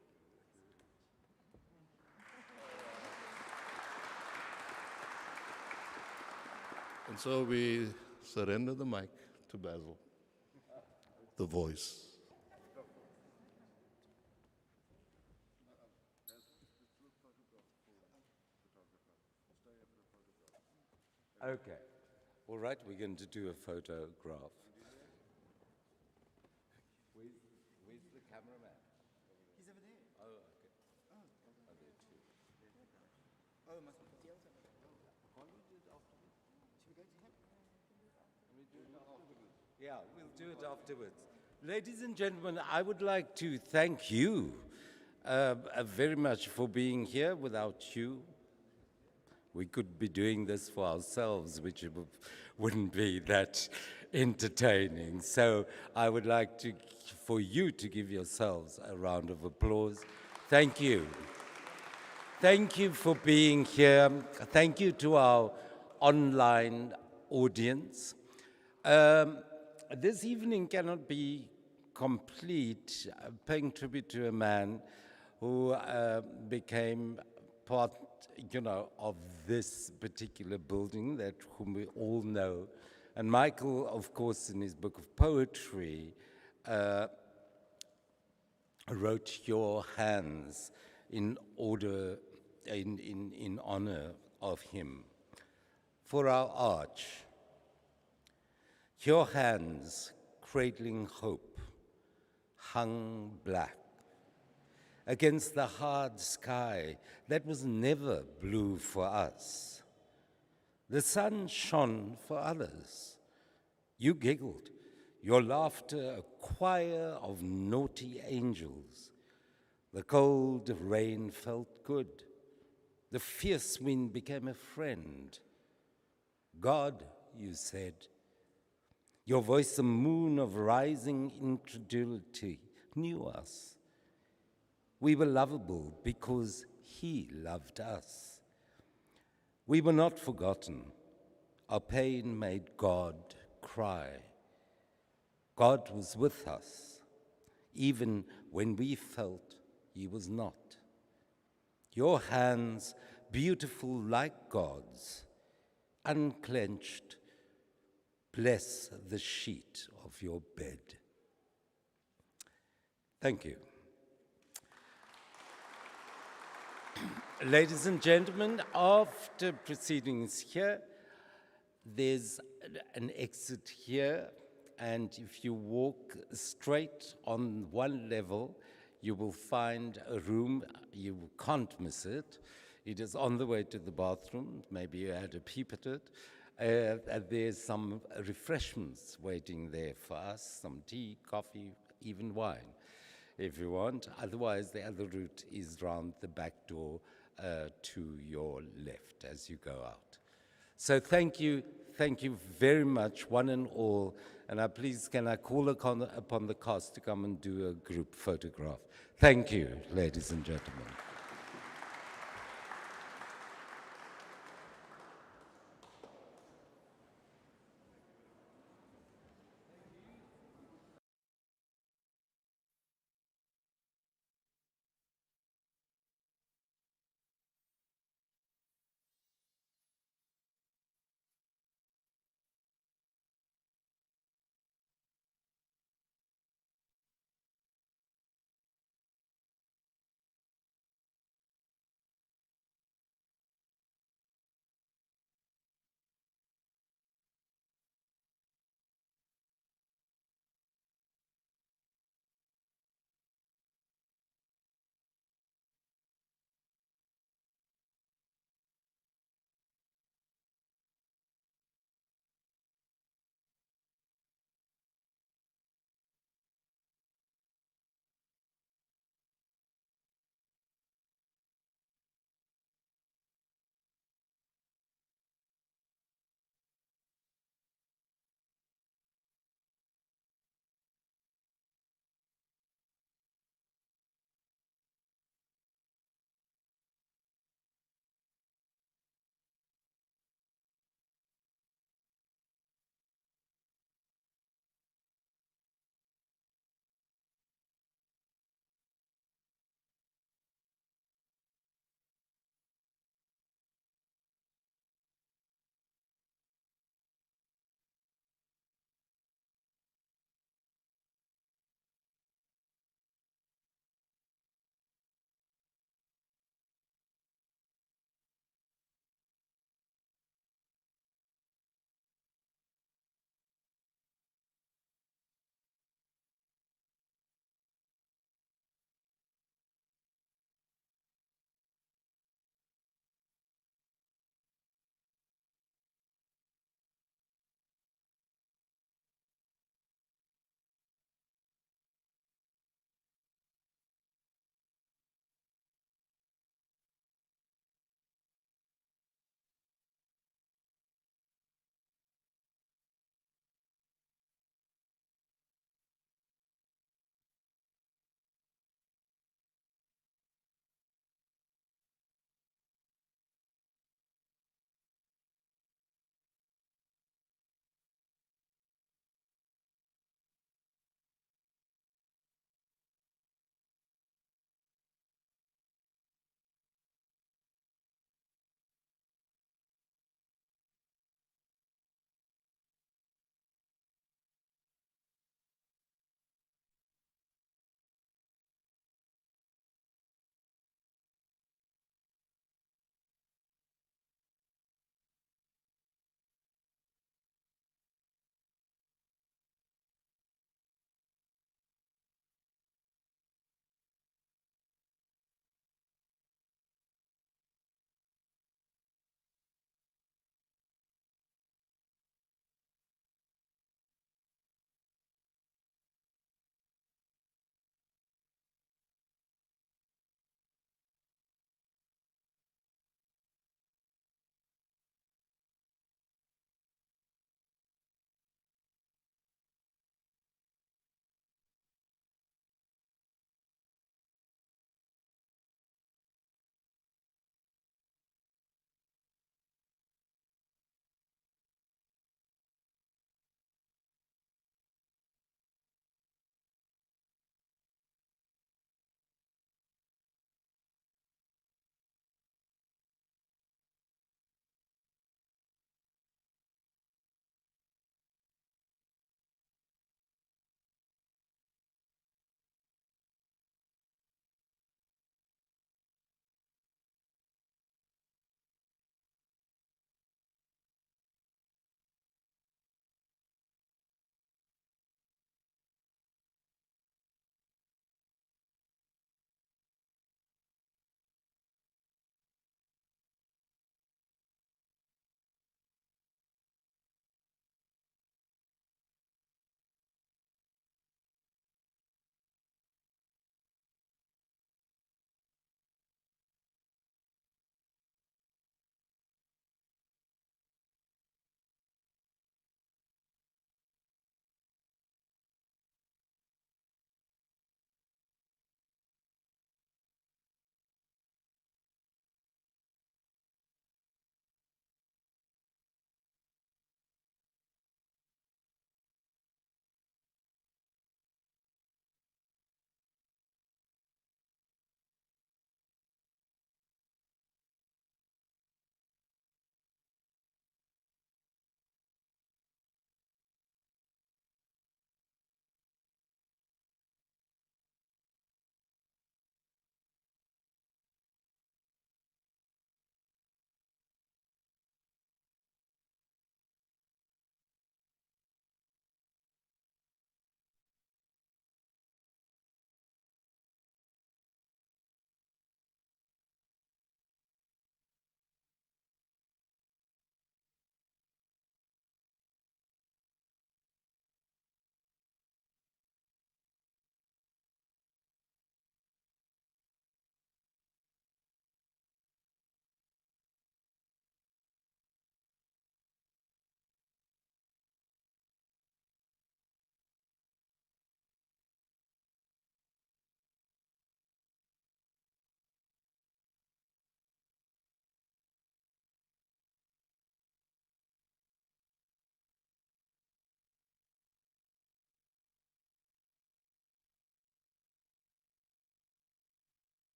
And so we surrender the mic to Basil, the voice. Okay. All right, we're going to do a photograph. Where's the cameraman? He's over there. Oh, okay. Oh, Oh, there too. oh, must we put the other one? Can't we do it afterwards? Should we go to him? Yeah, we'll do it afterwards. Ladies and gentlemen, I would like to thank you very much for being here. Without you, we could be doing this for ourselves, which wouldn't be that entertaining. So I would like for you to give yourselves a round of applause. Thank you. Thank you for being here. Thank you to our online audience. This evening cannot be complete paying tribute to a man who became part, of this particular building whom we all know. And Michael, of course, in his book of poetry, wrote Your Hands in honor of him. For our arch, your hands cradling hope hung black against the hard sky that was never blue for us. The sun shone for others. You giggled, your laughter a choir of naughty angels. The cold rain felt good. The fierce wind became a friend. God, you said, your voice a moon of rising incredulity, knew us. We were lovable because he loved us. We were not forgotten. Our pain made God cry. God was with us, even when we felt he was not. Your hands, beautiful like God's, unclenched, bless the sheet of your bed. Thank you. Ladies and gentlemen, after proceedings here, there's an exit here, and if you walk straight on one level, you will find a room. You can't miss it. It is on the way to the bathroom. Maybe you had a peep at it. There's some refreshments waiting there for us, some tea, coffee, even wine, if you want. Otherwise, the other route is round the back door to your left as you go out. So thank you very much, one and all. And please, can I call upon the cast to come and do a group photograph? Thank you, ladies and gentlemen.